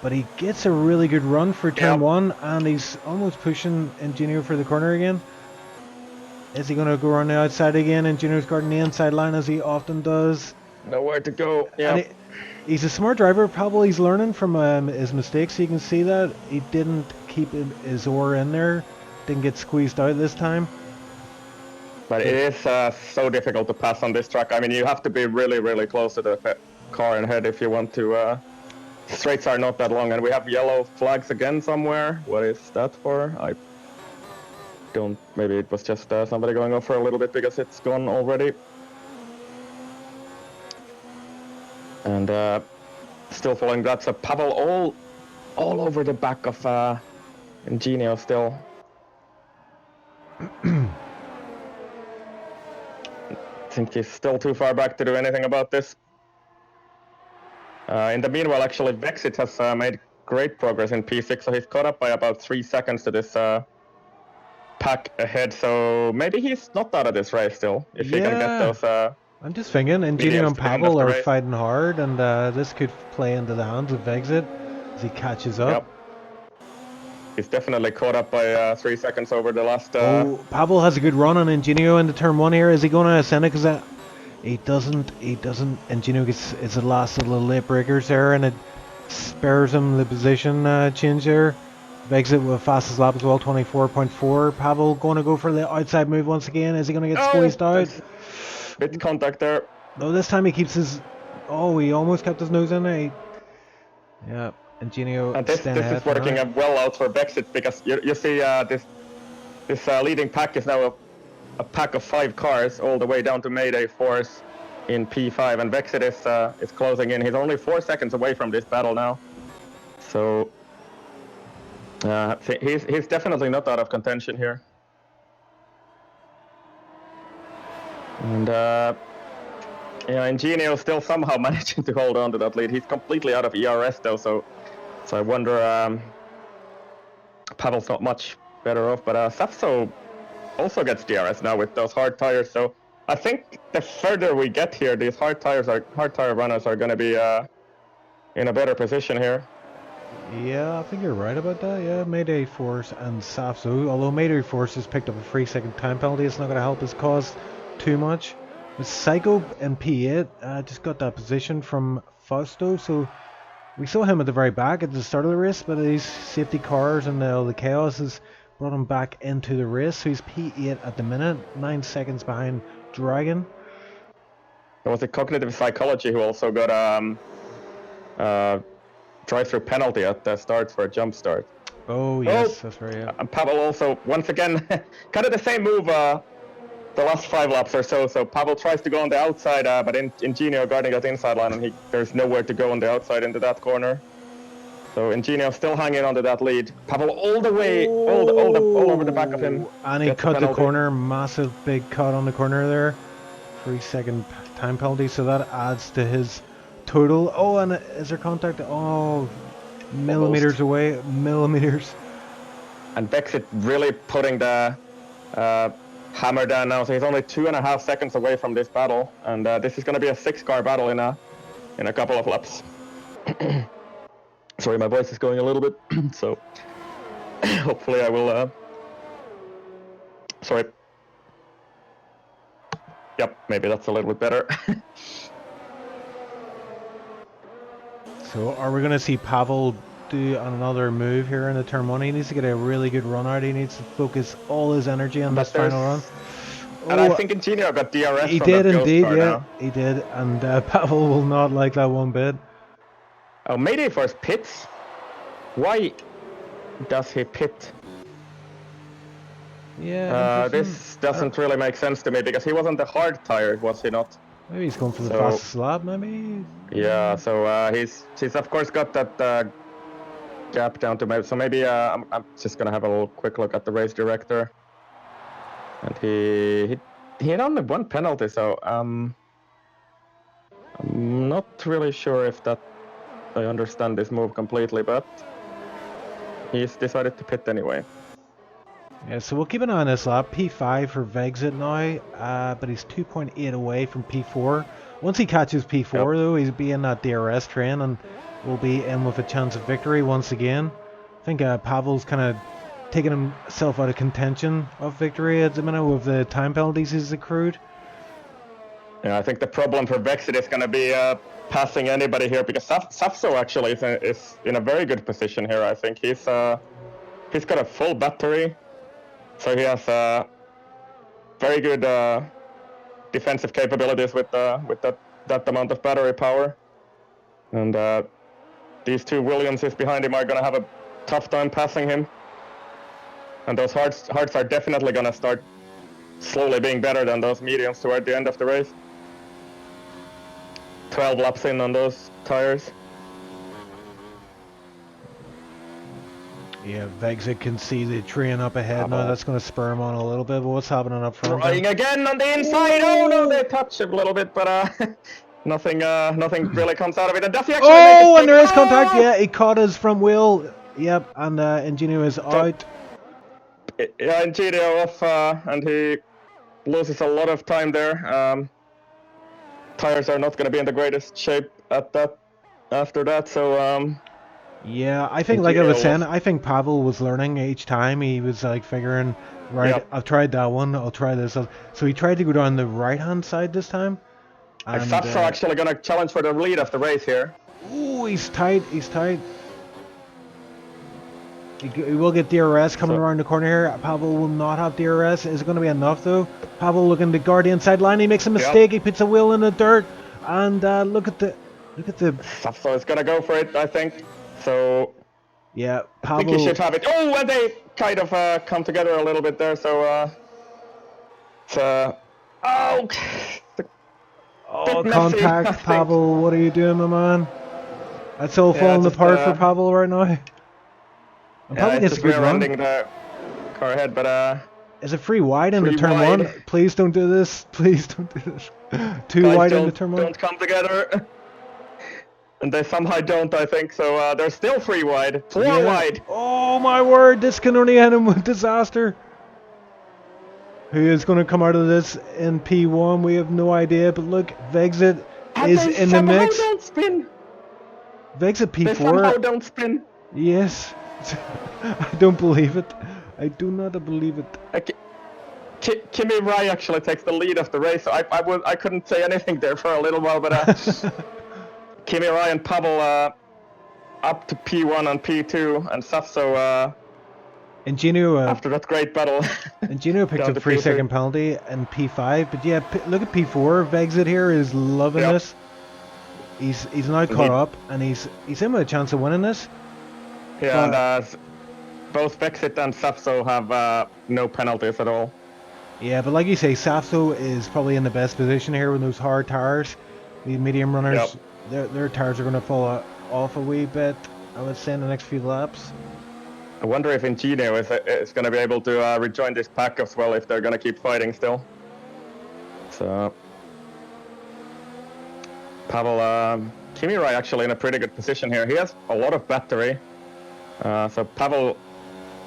But he gets a really good run for turn 1, and he's almost pushing Ingenio for the corner again. Is he going to go around the outside again? Ingenio's guarding the inside line as he often does. Nowhere to go. Yeah. He's a smart driver. Probably he's learning from his mistakes. You can see that he didn't keep his oar in there. Didn't get squeezed out this time. But it is so difficult to pass on this track. I mean, you have to be really, really close to the car ahead if you want to... Straights are not that long, and we have yellow flags again somewhere. What is that for? I don't... Maybe it was just somebody going off for a little bit because it's gone already. And still following that, so Pavel all over the back of Ingenio still. I think he's still too far back to do anything about this. In the meanwhile, actually, Vexit has made great progress in P6, so he's caught up by about 3 seconds to this pack ahead, so maybe he's not out of this race still, if he can get those... I'm just thinking, Ingenio and Pavel are fighting hard, and this could play into the hands of Vexit as he catches up. Yep. He's definitely caught up by 3 seconds over the last... Pavel has a good run on Ingenio into turn 1 here. Is he going to ascend it? Because he doesn't. Ingenio gets the last of the late breakers there, and it spares him the position change there. Vexit with fastest lap as well, 24.4. Pavel going to go for the outside move once again. Is he going to get squeezed out? Bit contact there. No, this time he keeps his... he almost kept his nose in there. Yeah, Ingenio. And this is working well out for Vexit, because you see this leading pack is now a pack of 5 cars all the way down to Mayday Force in P5, and Vexit is closing in. He's only 4 seconds away from this battle now, so he's definitely not out of contention here. And Ingenio still somehow managing to hold on to that lead. He's completely out of ERS though, so I wonder Pavel's not much better off, but Safso also gets DRS now with those hard tires, so I think the further we get here, these hard tire runners are going to be in a better position here. Yeah, I think you're right about that. Yeah, Mayday Force and Safso, although Mayday Force has picked up a 3-second time penalty, it's not going to help his cause too much. But Psycho in P8 just got that position from Fausto, so we saw him at the very back at the start of the race, but these safety cars and the chaos has brought him back into the race, so he's P8 at the minute, 9 seconds behind Dragon. It was the Cognitive Psychology who also got drive-through penalty at the start for a jump start. Oh yes, that's right. Yeah. And Pavel also, once again, kind of the same move the last 5 laps or so. So Pavel tries to go on the outside, but Ingenio guarding that inside line, and there's nowhere to go on the outside into that corner. So Ingenio still hanging onto that lead. Pavel all the way, all over the back of him. And he cut the corner, massive big cut on the corner there. 3-second time penalty, so that adds to his total. Oh, and is there contact? Oh, millimeters away, millimeters. And Vexit really putting the hammer down now, so he's only 2.5 seconds away from this battle, and this is going to be a 6-car battle in a couple of laps. Sorry, my voice is going a little bit, so hopefully I will... Sorry. Yep, maybe that's a little bit better. So are we going to see Pavel do another move here in the turn 1? He needs to get a really good run out. He needs to focus all his energy on this final run. And I think Ingenio got DRS he from did that ghost indeed, car yeah, now. he did, and Pavel will not like that one bit. Oh, Mayday Force pits? Why does he pit? Yeah, this doesn't really make sense to me because he wasn't the hard tire, was he not? Maybe he's going for the fastest lap, maybe? Yeah, so he's of course got that gap down to maybe, so maybe I'm just gonna have a little quick look at the race director. And he had only one penalty, so I'm not really sure if that I understand this move completely, but he's decided to pit anyway. Yeah, so we'll keep an eye on this lap. P5 for Vexit now, but he's 2.8 away from P4. Once he catches P4, though, he'll be in that DRS train and will be in with a chance of victory once again. I think Pavel's kind of taking himself out of contention of victory at the minute with the time penalties he's accrued. Yeah, I think the problem for Vexit is going to be passing anybody here because Safso actually is in a very good position here. I think he's got a full battery, so he has very good defensive capabilities with that amount of battery power. And these two Williamses behind him are going to have a tough time passing him. And those hards are definitely going to start slowly being better than those mediums toward the end of the race. 12 laps in on those tires. Yeah, Vexit can see the train up ahead now. That's going to spur him on a little bit. But what's happening up front? Trying again on the inside. Oh no, they touch him a little bit, but nothing really comes out of it. And does he actually make it? And there is contact. Yeah, he caught his front wheel. Yep, and Ingenio is out. Yeah, Ingenio off, and he loses a lot of time there. Tires are not going to be in the greatest shape after that, so yeah, I think, like I was saying, I think Pavel was learning each time. He was like figuring, right, yep, I've tried that one, I'll try this. So he tried to go down the right-hand side this time. And Safso actually going to challenge for the lead of the race here. Ooh, he's tight, He will get DRS coming around the corner here. Pavel will not have DRS. Is it going to be enough, though? Pavel looking to guard the inside line. He makes a mistake. Yep. He puts a wheel in the dirt. And look at the... Safso is going to go for it, I think. So... yeah, Pavel... I think he should have it. Oh, and they kind of come together a little bit there, so... oh, contact, Pavel. What are you doing, my man? That's all falling apart for Pavel right now. And Pavel gets a good run. The car ahead, but is it free wide into turn 1? Please don't do this. Please don't do this. Too wide into turn 1. Don't come together. And they somehow don't, I think. So they're still free wide. 4 wide. Oh my word! This can only end with disaster. Who is going to come out of this in P1? We have no idea. But look, Vexit is in the mix. Don't spin. Vexit P4. They somehow don't spin. Yes. I don't believe it. I do not believe it. Kimi Rai actually takes the lead of the race. So I couldn't say anything there for a little while, but Kimi Rai and Pavel up to P1 and P2, and Safso Ingenio after that great battle. Ingenio picked up 3-second penalty and P5, but yeah, look at P4. Vexit here is loving this. He's now caught up, and he's in with a chance of winning this. Yeah, and both Vexit and Safso have no penalties at all. Yeah, but like you say, Safso is probably in the best position here with those hard tires. The medium runners, their tires are going to fall off a wee bit, I would say, in the next few laps. I wonder if Ingenio is going to be able to rejoin this pack as well if they're going to keep fighting still. So Pavel, Kimi Rai actually in a pretty good position here. He has a lot of battery. So Pavel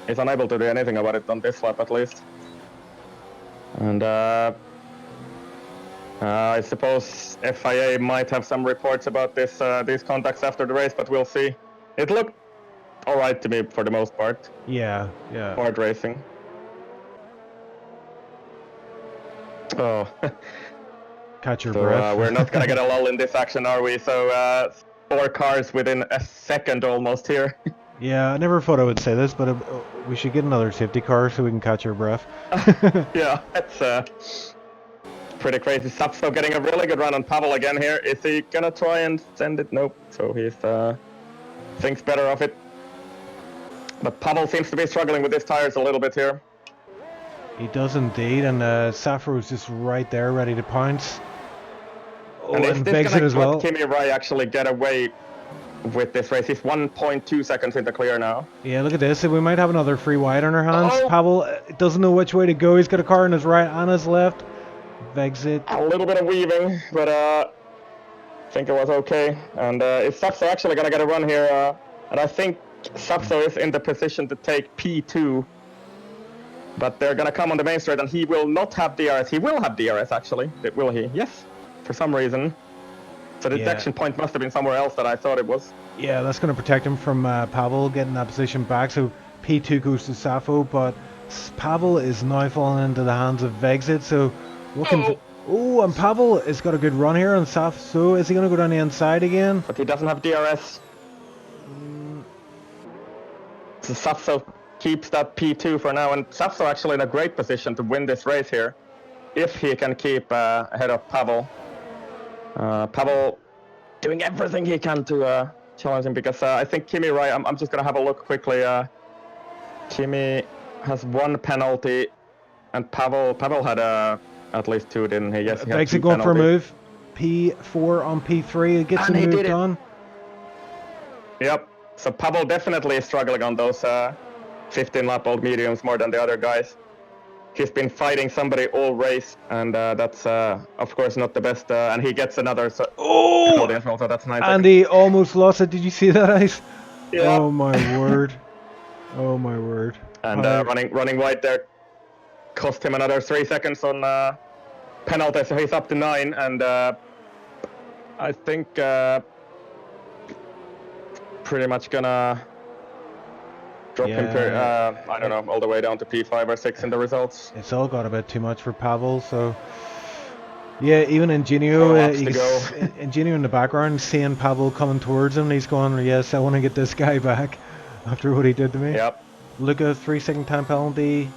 is unable to do anything about it on this lap at least. And I suppose FIA might have some reports about these contacts after the race, but we'll see. It looked alright to me for the most part. Yeah. Hard racing. Oh, Catch your So breath. we're not gonna get a lull in this action, are we? So 4 cars within a second almost here. Yeah, I never thought I would say this, but we should get another safety car so we can catch our breath. Yeah, it's pretty crazy. Sapso getting a really good run on Pavel again here. Is he gonna try and send it? Nope. So he's thinks better of it. But Pavel seems to be struggling with his tires a little bit here. He does indeed, and Safra was just right there, ready to pounce. Oh, and and this Veg's it as let well. Kimi Rai actually get away with this race? He's 1.2 seconds into clear now. Yeah, look at this. We might have another free wide on our hands. Oh. Pavel doesn't know which way to go. He's got a car on his right and his left. Veg's it. A little bit of weaving, but I think it was okay. And is Sapso actually gonna get a run here? And I think Sapso is in the position to take P2. But they're gonna come on the main straight, and he will not have DRS. He will have DRS actually. Will he? Yes, for some reason. So the detection point must have been somewhere else that I thought it was. Yeah, that's going to protect him from Pavel getting that position back. So P2 goes to Safo, but Pavel is now falling into the hands of Vegzit. So what can... Oh, and Pavel has got a good run here on Saf. So is he going to go down the inside again? But he doesn't have DRS. So Safso keeps that P2 for now, and Safso actually in a great position to win this race here, if he can keep ahead of Pavel. Pavel doing everything he can to challenge him, because I think Kimi Rai, I'm just gonna have a look quickly. Kimi has 1 penalty, and Pavel had at least 2, didn't he? Yes, he had 2 going penalties. for a move. P4 on P3, it gets him moved on. Yep, so Pavel definitely is struggling on those 15-lap-old mediums more than the other guys. He's been fighting somebody all race, and that's of course not the best. And he gets another penalty as well, so that's 9 seconds. And he almost lost it. Did you see that, Ice? Yeah. Oh my word! Oh my word! And running wide there cost him another 3 seconds on penalty, so he's up to 9. And I think pretty much gonna drop him to, I don't know, all the way down to P5 or 6 in the results. It's all got a bit too much for Pavel, so... Yeah, even Ingenio, Ingenio in the background, seeing Pavel coming towards him, he's going, yes, I want to get this guy back after what he did to me. Yep. Look at 3-second time penalty.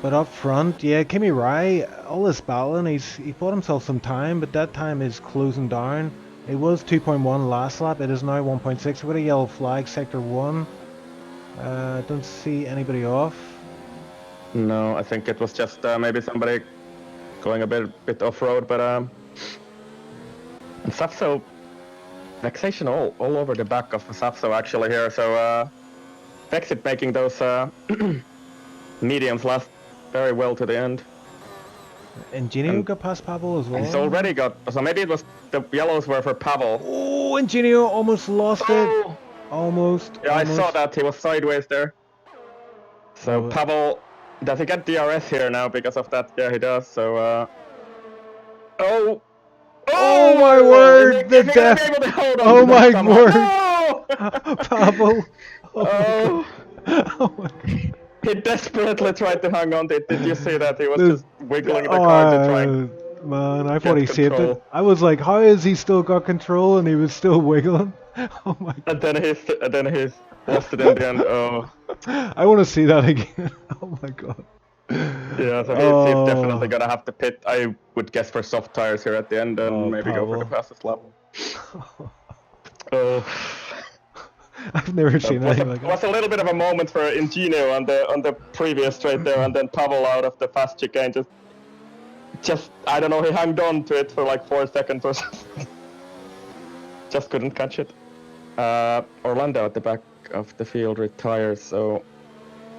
But up front, yeah, Kimi Rai, all this battling, he bought himself some time, but that time is closing down. It was 2.1 last lap, it is now 1.6. We've got a yellow flag, sector 1. Don't see anybody off. No, I think it was just maybe somebody going a bit off-road, but and Sapso, vexation all over the back of Sapso actually here, so Vexit making those mediums last very well to the end. Ingenio got past Pavel as well. He's already got, so maybe it was the yellows were for Pavel. Oh, Ingenio almost lost it. Almost. Yeah, almost. I saw that. He was sideways there. So Pavel, does he get DRS here now because of that? Yeah, he does. So, oh my word! The death! Oh my word! No! Pavel! Oh my God. He desperately tried to hang on to it. Did you see that? He was just wiggling the car to try. Man, I thought he saved it. I was like, how has he still got control and he was still wiggling? Oh my God. And then he's lost it in the end. Oh. I want to see that again. Oh my God. Yeah, so he's definitely gonna have to pit. I would guess for soft tires here at the end and maybe go for the fastest lap. I've never seen anything like that. It was a little bit of a moment for Ingenio on the previous straight there, and then Pavel out of the fast chicane just I don't know, he hung on to it for like 4 seconds or something. Just couldn't catch it. Orlando at the back of the field retires, so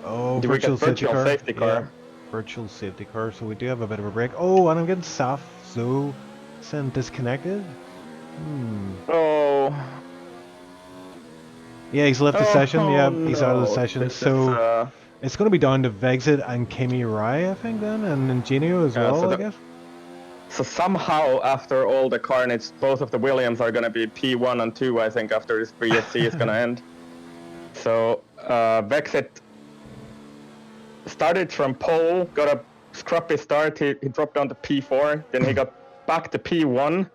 virtual safety car. Yeah, virtual safety car, so we do have a bit of a break. Oh, and I'm getting Saf, so send disconnected. Oh. Yeah, he's left the session. Yeah, he's out of the session. So it's going to be down to Vexit and Kimi Rai, I think, then, and Ingenio as well, so I guess. So somehow, after all the carnage, both of the Williams are going to be P1 and 2, I think, after this BSC is going to end. So Vexit started from pole, got a scrappy start. He dropped down to P4, then he got back to P1,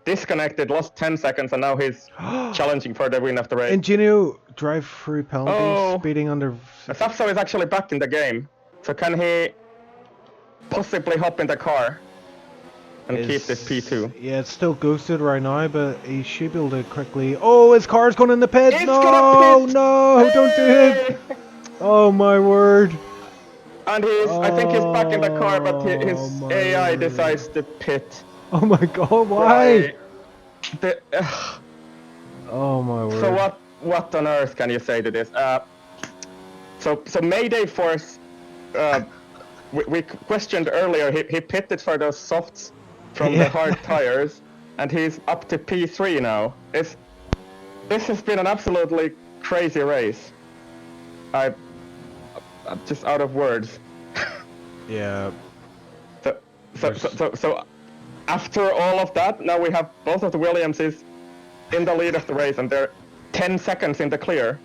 disconnected, lost 10 seconds, and now he's challenging for the win of the race. Ingenio drive through penalties, speeding under. Sapso is actually back in the game, so can he possibly hop in the car and keep this P2? Yeah, it's still ghosted right now, but he should be able to quickly. Oh, his car's going in the pit! It's No, gonna pit! no, don't do it! Oh my word! And I think he's back in the car, but his Oh, AI word. decides to pit. Oh my god, why? Right. Oh my word. So what on earth can you say to this? So Mayday Force, we questioned earlier, he pitted for those softs from the hard tires, and he's up to P3 now. This has been an absolutely crazy race. I'm just out of words. Yeah. So after all of that, now we have both of the Williamses in the lead of the race, and they're 10 seconds in the clear.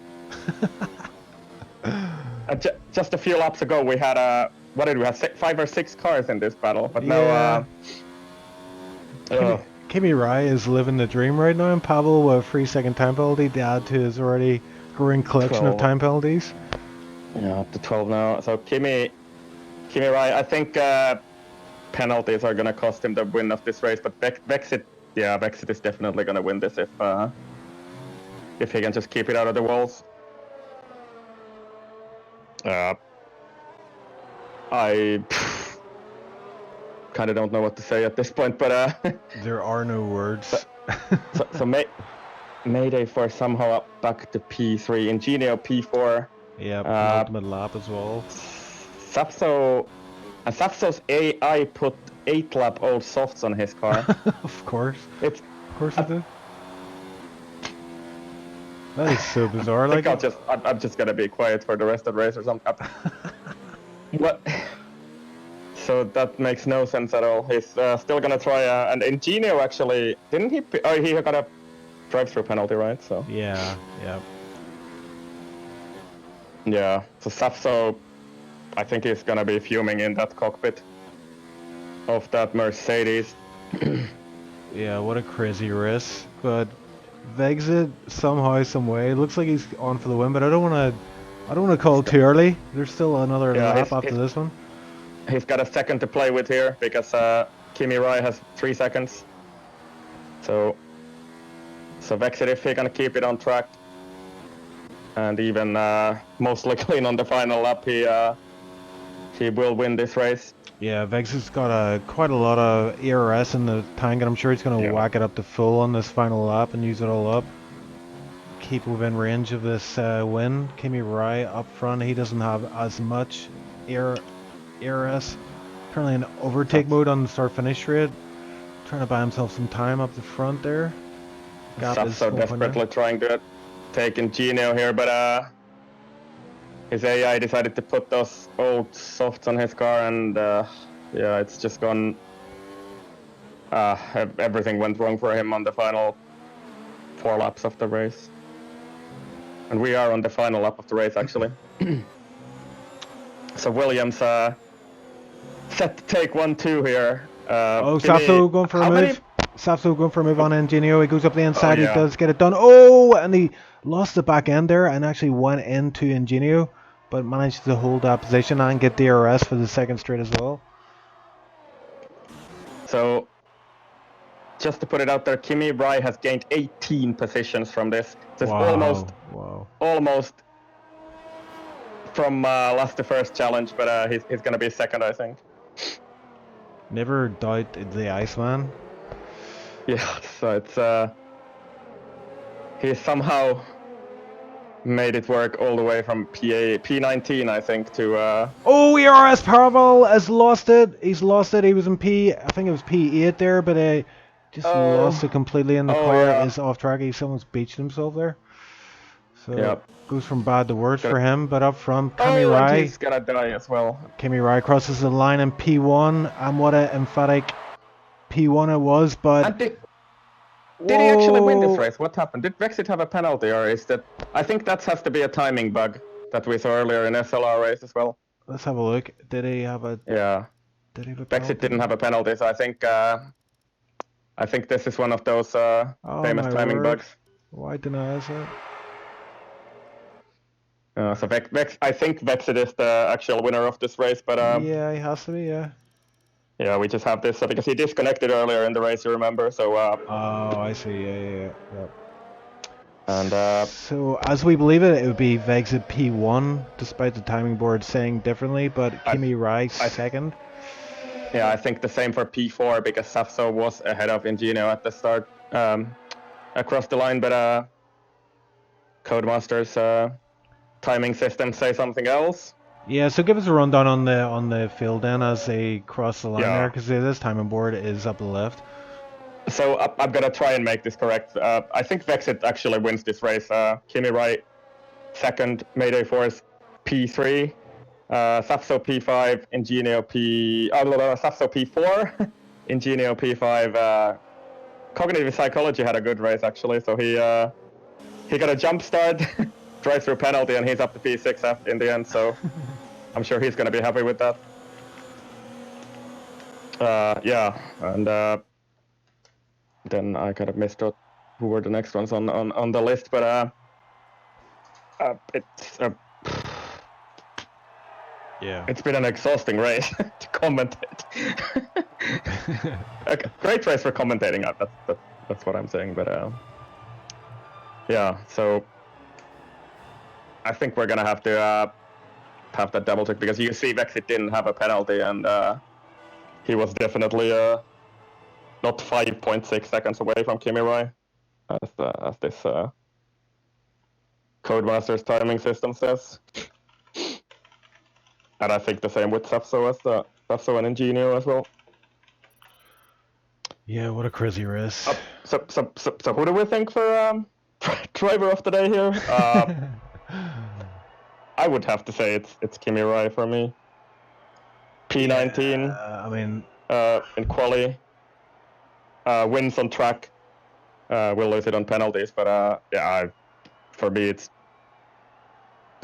Just a few laps ago, we had what did we have? 5 or 6 cars in this battle, but now. Kimi Rai is living the dream right now, and Pavel with a 3-second time penalty to add to his already growing collection of time penalties. Yeah, up to 12 now. So Kimi Rai, I think penalties are gonna cost him the win of this race, but Vexit is definitely gonna win this if he can just keep it out of the walls. I kind of don't know what to say at this point, but there are no words. so Mayday for somehow up back to P3, Ingenio P4. Yeah, penultimate lap as well. Sapso's AI put 8-lap old softs on his car. Of course. Of course it did. That is so bizarre. I think I'm just gonna be quiet for the rest of the race or something. What? So that makes no sense at all. He's still gonna try and Ingenio actually didn't he? He got a drive-through penalty, right? So yeah. So Sapso, I think he's gonna be fuming in that cockpit of that Mercedes. Yeah, what a crazy race. But Vexit somehow, some way. It looks like he's on for the win, but I don't want to call it too early. There's still another lap after this one. He's got a second to play with here because Kimi Rai has 3 seconds. So Vexit, if he's gonna keep it on track, and even most likely on the final lap, he will win this race. Yeah, Vexit's got quite a lot of ERS in the tank, and I'm sure he's going to whack it up to full on this final lap and use it all up. Keep within range of this win. Kimi Rai up front, he doesn't have as much ERS. Currently in overtake mode on the start-finish straight. Trying to buy himself some time up the front there. Sapso desperately trying to take Ingenio here, but his AI decided to put those old softs on his car, and it's just gone. Everything went wrong for him on the final 4 laps of the race. And we are on the final lap of the race, actually. So Williams set to take 1-2 here. Sapso going for a move. Sapso going for a move on Ingenio. He goes up the inside. He does get it done. Oh, and he lost the back end there and actually went into Ingenio, but managed to hold that position and get DRS for the second straight as well. So, just to put it out there, Kimi Rai has gained 18 positions from this. So it's almost from last to first challenge, but he's going to be second, I think. Never doubt the Iceman. Yeah, so it's he somehow made it work all the way from P19, I think, to Oh, ERS Pavel has lost it. He's lost it. He was in I think it was P8 there, but just lost it completely, and the car is off track. Someone's beached himself there. So goes from bad to worse for him. But up front, Kimi Rai. He's gonna die as well. Kimi Rai crosses the line in P1, and what an emphatic P1 it was. But did he actually win this race? What happened? Did Vexit have a penalty, or is that? I think that has to be a timing bug that we saw earlier in SLR race as well. Let's have a look. Did he Did he have a Brexit didn't have a penalty, so I think this is one of those Oh famous my timing word. bugs. Why denies it? So I think Vexit is the actual winner of this race, but Yeah, he has to be, yeah. yeah, we just have this because he disconnected earlier in the race, you remember? So Oh, I see, yeah. and so, as we believe it, it would be Vexit P1, despite the timing board saying differently, but Kimi Rai second. Yeah, I think the same for P4 because Safso was ahead of Ingenio at the start across the line, but Codemasters timing system say something else. Yeah, so give us a rundown on the field then as they cross the line there, because this timing board is up the left. So I'm gonna try and make this correct. I think Vexit actually wins this race. Kimi Rai second, Mayday Force P3, Safso P5, Ingenio Safso P4, Ingenio P5. Cognitive Psychology had a good race actually, so he got a jump start, drive through penalty, and he's up to P6 in the end. So I'm sure he's gonna be happy with that. Yeah, and then I kind of missed out who were the next ones on the list, but it's yeah, it's been an exhausting race to commentate. Okay, great race for commentating. That's what I'm saying, but yeah. So I think we're gonna have to have that double check because you see Vexit didn't have a penalty, and he was definitely not 5.6 seconds away from Kimi Rai, as this Codemasters timing system says. And I think the same with Safso and Ingenio as well. Yeah, what a crazy race. So who do we think for driver of the day here? I would have to say it's Kimi Rai for me. P19. Yeah, I mean, in quali, wins on track. We'll lose it on penalties, but yeah, for me it's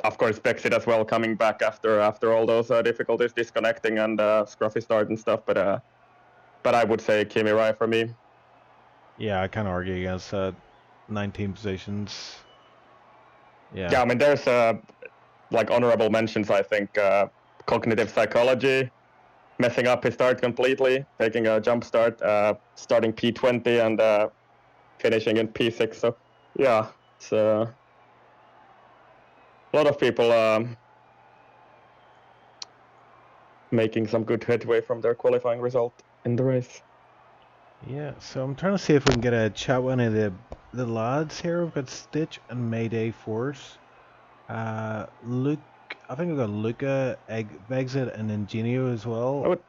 of course Brexit as well, coming back after all those difficulties, disconnecting and scruffy start and stuff. But I would say Kimi Rai for me. Yeah, I can't argue against that. 19 positions. Yeah, I mean there's like honorable mentions. I think Cognitive Psychology messing up his start completely, taking a jump start, starting P20 and finishing in P6. So yeah, it's a lot of people making some good headway from their qualifying result in the race. Yeah, so I'm trying to see if we can get a chat with any of the lads here. We've got Stitch and Mayday Force. Luke, I think we've got Luca, Vexit, and Ingenio as well. I would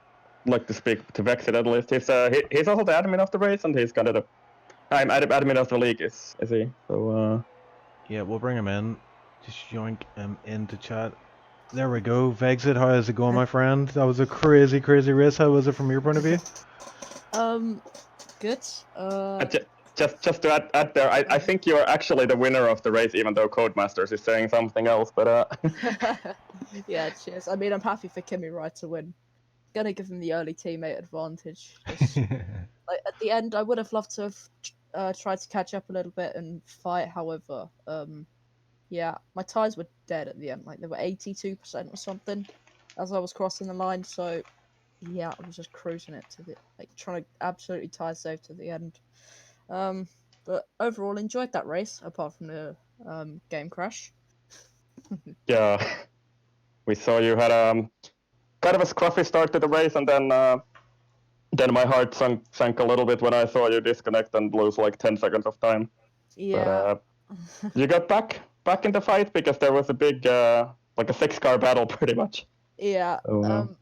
like to speak to Vexit at least. He's also the admin of the race, and he's kind of the admin of the league, is he? So yeah, we'll bring him in. Just yoink him into chat. There we go. Vexit, how is it going, my friend? That was a crazy race. How was it from your point of view? Good. Just to add there, I think you're actually the winner of the race, even though Codemasters is saying something else. But yeah, cheers. I mean, I'm happy for Kimi Rai to win. Gonna give him the early teammate advantage. Just, like at the end, I would have loved to have tried to catch up a little bit and fight. However, yeah, my tires were dead at the end. Like they were 82% or something as I was crossing the line. So yeah, I was just cruising it to the trying to absolutely tire save to the end. But overall, enjoyed that race apart from the game crash. yeah, we saw you had kind of a scruffy start to the race, and then my heart sank a little bit when I saw you disconnect and lose like 10 seconds of time. Yeah. But you got back in the fight because there was a big like a 6-car battle pretty much. Yeah. So,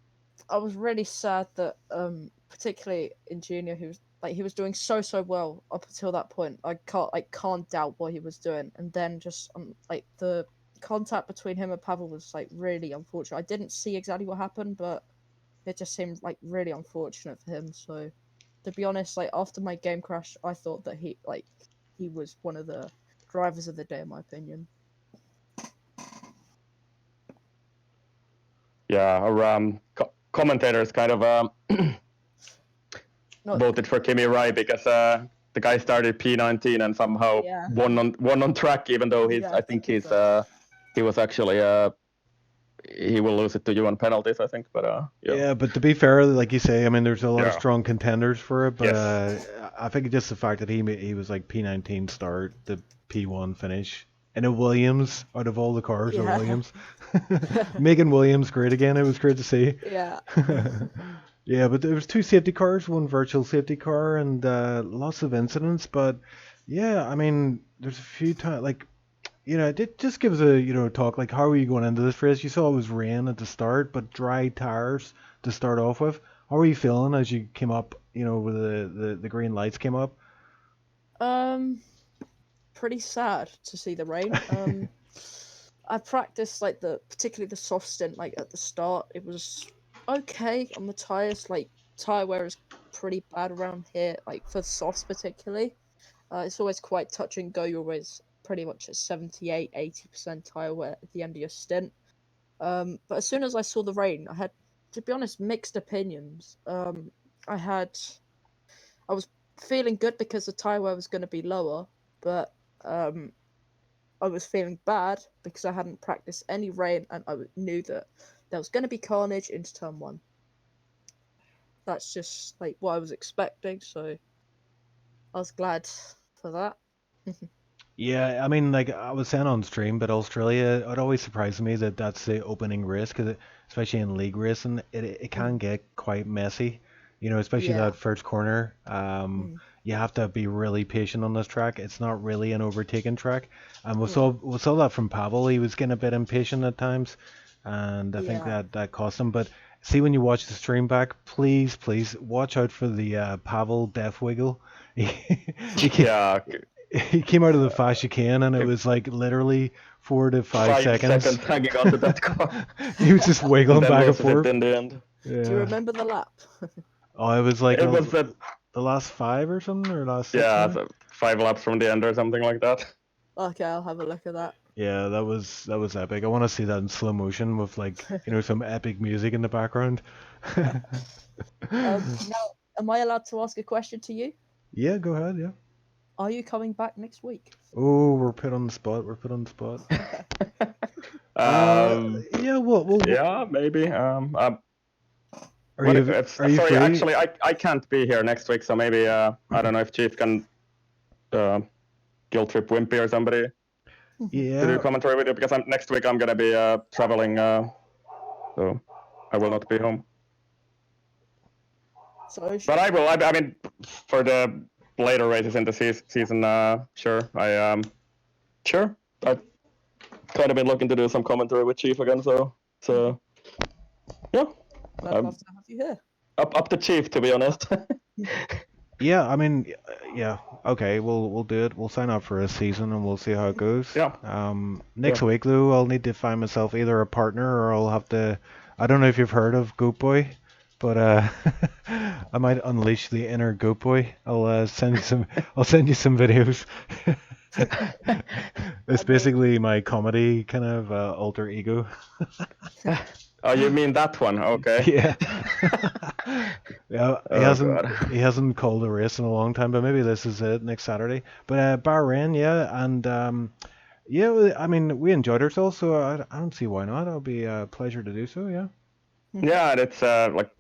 I was really sad that particularly in junior he was doing so well up until that point. I can't doubt what he was doing, and then just like the contact between him and Pavel was like really unfortunate. I didn't see exactly what happened, but it just seemed like really unfortunate for him. So to be honest, like after my game crash, I thought that he was one of the drivers of the day in my opinion. yeah, commentators kind of voted for Kimi Rai because the guy started P19 and somehow won on track, even though I think he was actually he will lose it to you on penalties, I think. But yeah, but to be fair, like you say, I mean, there's a lot of strong contenders for it, but Yes. I think just the fact that he was like P19 start, the P1 finish, and a Williams out of all the cars, a Williams, making Williams great again. It was great to see. Yeah. Yeah, but there was 2 safety cars, 1 virtual safety car, and lots of incidents. But yeah, I mean, there's a few times like, you know, it just gives a talk like, how are you going into this race? You saw it was rain at the start, but dry tires to start off with. How are you feeling as you came up? You know, with the green lights came up. Pretty sad to see the rain. I practiced like particularly the soft stint like at the start. It was okay on the tires. Like tire wear is pretty bad around here. Like for softs particularly, it's always quite touch and go. You're always pretty much at 78-80% tire wear at the end of your stint. But as soon as I saw the rain, I had, to be honest, mixed opinions. I was feeling good because the tire wear was going to be lower, but I was feeling bad because I hadn't practiced any rain and I knew that there was going to be carnage into turn 1. That's just like what I was expecting, so I was glad for that. Yeah, I mean, like I was saying on stream, but Australia, it always surprises me that that's the opening race, because especially in league racing, it can get quite messy. You know, especially that first corner. You have to be really patient on this track. It's not really an overtaking track. And we saw that from Pavel. He was getting a bit impatient at times, and I think that cost him. But see, when you watch the stream back, please watch out for the Pavel death wiggle. He came out of the fast chicane, and it was like literally 4 to 5 seconds hanging onto that car. He was just wiggling back and forth. In the end. Yeah. Do you remember the lap? Oh, it was like the last 5 or something, or last 6? Yeah, 5 laps from the end or something like that. Okay, I'll have a look at that. Yeah, that was epic. I want to see that in slow motion with like some epic music in the background. Now, am I allowed to ask a question to you? Yeah, go ahead. Yeah. Are you coming back next week? Oh, we're put on the spot. Yeah, yeah, maybe. Are you sorry, free? Actually, I can't be here next week, so maybe I don't know if Chief can guilt trip Wimpy or somebody to do commentary with you, because next week I'm gonna be traveling, so I will not be home. But I will. I mean, for the later races in the season, sure. Sure. I've kind of been looking to do some commentary with Chief again, so yeah. I'd love to have you here. Up to Chief, to be honest. Yeah, I mean, yeah. Okay, we'll do it. We'll sign up for a season and we'll see how it goes. Yeah. Next week though, I'll need to find myself either a partner, or I'll have to. I don't know if you've heard of Goat Boy, but I might unleash the inner Goat Boy. I'll send you some. I'll send you some videos. It's basically my comedy kind of alter ego. Oh, you mean that one? Okay. Yeah. Yeah. He hasn't called a race in a long time, but maybe this is it next Saturday. But Bahrain, yeah, and yeah, I mean, we enjoyed ourselves, so I don't see why not. It'll be a pleasure to do so. Yeah. Yeah, and it's like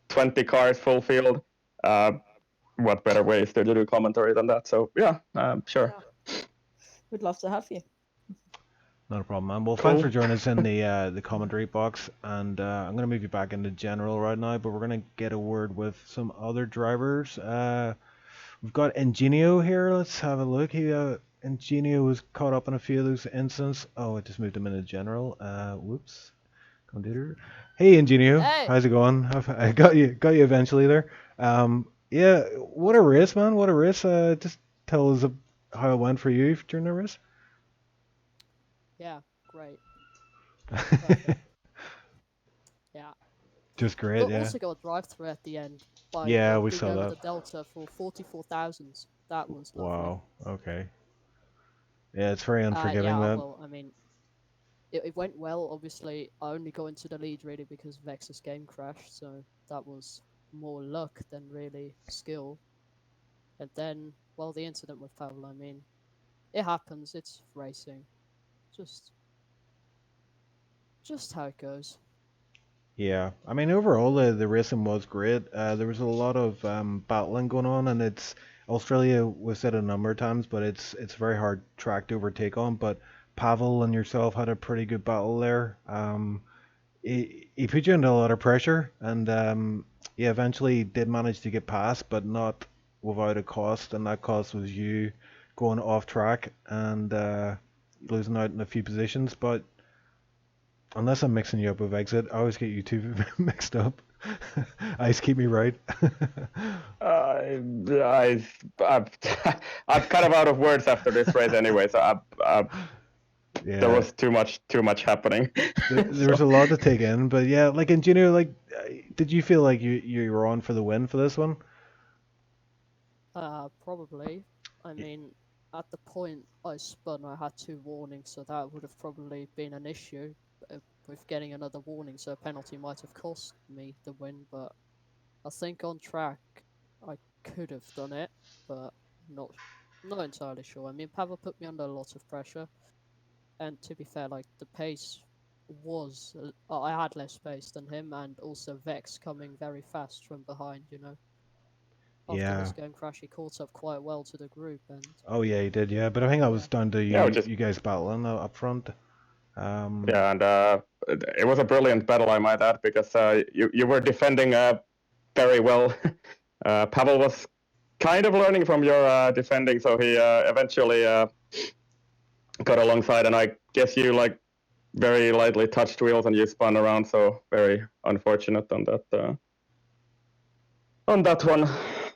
20 cars, full field. What better ways to do commentary than that? So yeah, sure. Yeah. We'd love to have you. Not a problem, man. Well, thanks for joining us in the commentary box, and I'm gonna move you back into general right now, but we're gonna get a word with some other drivers. We've got Ingenio here. Let's have a look. Ingenio was caught up in a few of those incidents. Oh, I just moved him into general. Whoops. Computer. Hey, Ingenio. Hey. How's it going? I got you eventually there. Yeah. What a race, man. What a race. Just tell us how it went for you during the race. Yeah, great. Yeah. Just great, We yeah. also got a drive-through at the end. By yeah, we being saw over that. the Delta for 44,000. That was lovely. Wow. Okay. Yeah, it's very unforgiving yeah, that. well, I mean, it went well. Obviously, I only got into the lead really because Vex's game crashed, so that was more luck than really skill. And then, well, the incident with Pavel, I mean, it happens. It's racing. Just how it goes. Yeah, I mean overall the racing was great. There was a lot of battling going on, and it's Australia was said a number of times, but it's a very hard track to overtake on. But Pavel and yourself had a pretty good battle there. He put you under a lot of pressure, and he eventually did manage to get past, but not without a cost, and that cost was you going off track and losing out in a few positions. But unless I'm mixing you up with Exit, I always get you two mixed up. Ice, keep me right. I've I'm kind of out of words after this race anyway, so Yeah. there was too much happening. There was a lot to take in, but yeah, like in junior, like, did you feel like you were on for the win for this one? Probably. I mean, at the point I spun, I had 2 warnings, so that would have probably been an issue with getting another warning. So a penalty might have cost me the win, but I think on track I could have done it, but not entirely sure. I mean, Pavel put me under a lot of pressure, and to be fair, like the pace was I had less pace than him, and also Vex coming very fast from behind. After his game crash, he caught up quite well to the group, and Oh yeah, he did. Yeah, but I think that was down to Yeah, you guys battling up front. Yeah, and it was a brilliant battle, I might add, because you were defending very well. Pavel was kind of learning from your defending, so he eventually got alongside, and I guess you like very lightly touched wheels and you spun around, so very unfortunate on that one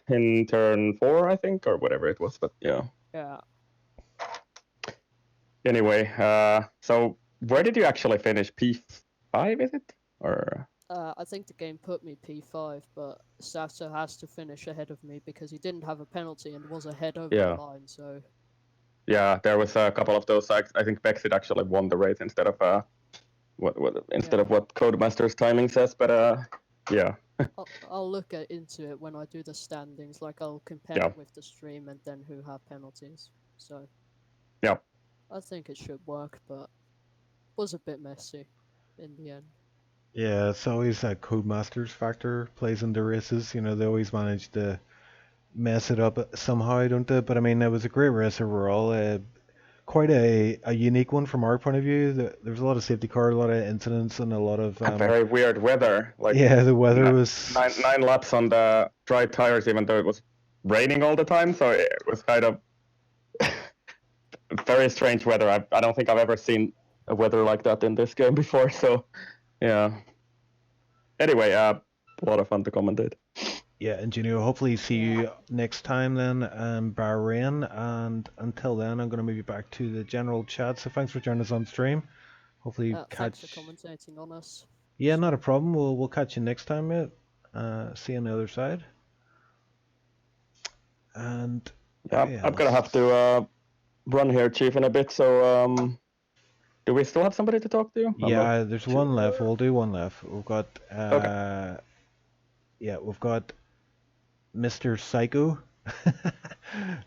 in turn 4, I think, or whatever it was, but yeah. Yeah. Anyway, so where did you actually finish? P5, is it? Or I think the game put me P5, but Sato has to finish ahead of me because he didn't have a penalty and was ahead over the line. So yeah, there was a couple of those. I think Bexit actually won the race instead of what Codemaster's timing says. But yeah. I'll look into it when I do the standings. Like I'll compare it with the stream and then who have penalties. So yeah, I think it should work, but was a bit messy in the end. Yeah, it's always that Codemasters factor plays into races. They always manage to mess it up somehow, don't they? But I mean, it was a great race overall. Quite a unique one from our point of view. There was a lot of safety car, a lot of incidents, and a lot of very weird weather. Like yeah, the weather was nine laps on the dry tires, even though it was raining all the time. So it was kind of very strange weather. I don't think I've ever seen a weather like that in this game before. So yeah. Anyway, a lot of fun to commentate. Yeah, and hopefully see you next time then, Bahrain. And until then, I'm going to move you back to the general chat. So thanks for joining us on stream. Hopefully thanks for commentating on us. Yeah, not a problem. We'll catch you next time, mate. See you on the other side. And I'm gonna have to run here, Chief, in a bit. So do we still have somebody to talk to? Yeah, there's one left. We'll do one left. We've got we've got Mr. Psycho.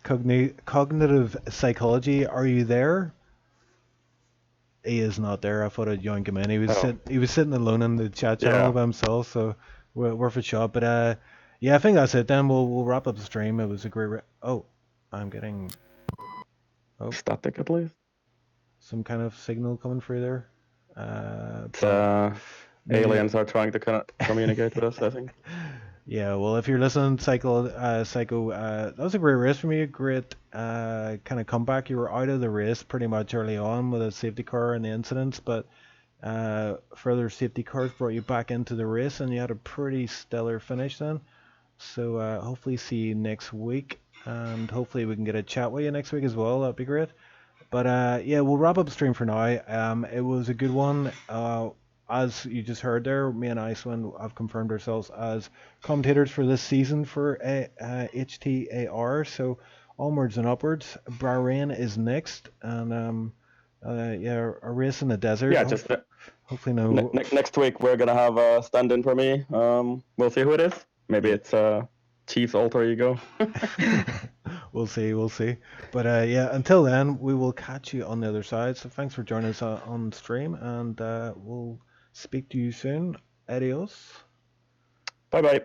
Cognitive psychology. Are you there? He is not there. I thought I'd yoink him in. He was sitting alone in the chat channel by himself, so worth a shot. But yeah, I think that's it. Then we'll wrap up the stream. It was a great. I'm getting static at least. Some kind of signal coming through there. Aliens are trying to communicate with us, I think. Yeah, well, if you're listening, Psycho, that was a great race for me. A great kind of comeback. You were out of the race pretty much early on with a safety car and the incidents, but further safety cars brought you back into the race, and you had a pretty stellar finish then. So hopefully see you next week, and hopefully we can get a chat with you next week as well. That'd be great. But yeah, we'll wrap up the stream for now. It was a good one. As you just heard there, me and Icewind have confirmed ourselves as commentators for this season for HTAR. So onwards and upwards. Bahrain is next, and Yeah, a race in the desert. Yeah, just hopefully no. Next week we're gonna have a stand-in for me. We'll see who it is. Maybe it's Chief's alter ego. We'll see. But yeah, until then, we will catch you on the other side. So thanks for joining us on stream, and we'll speak to you soon. Adios. Bye bye.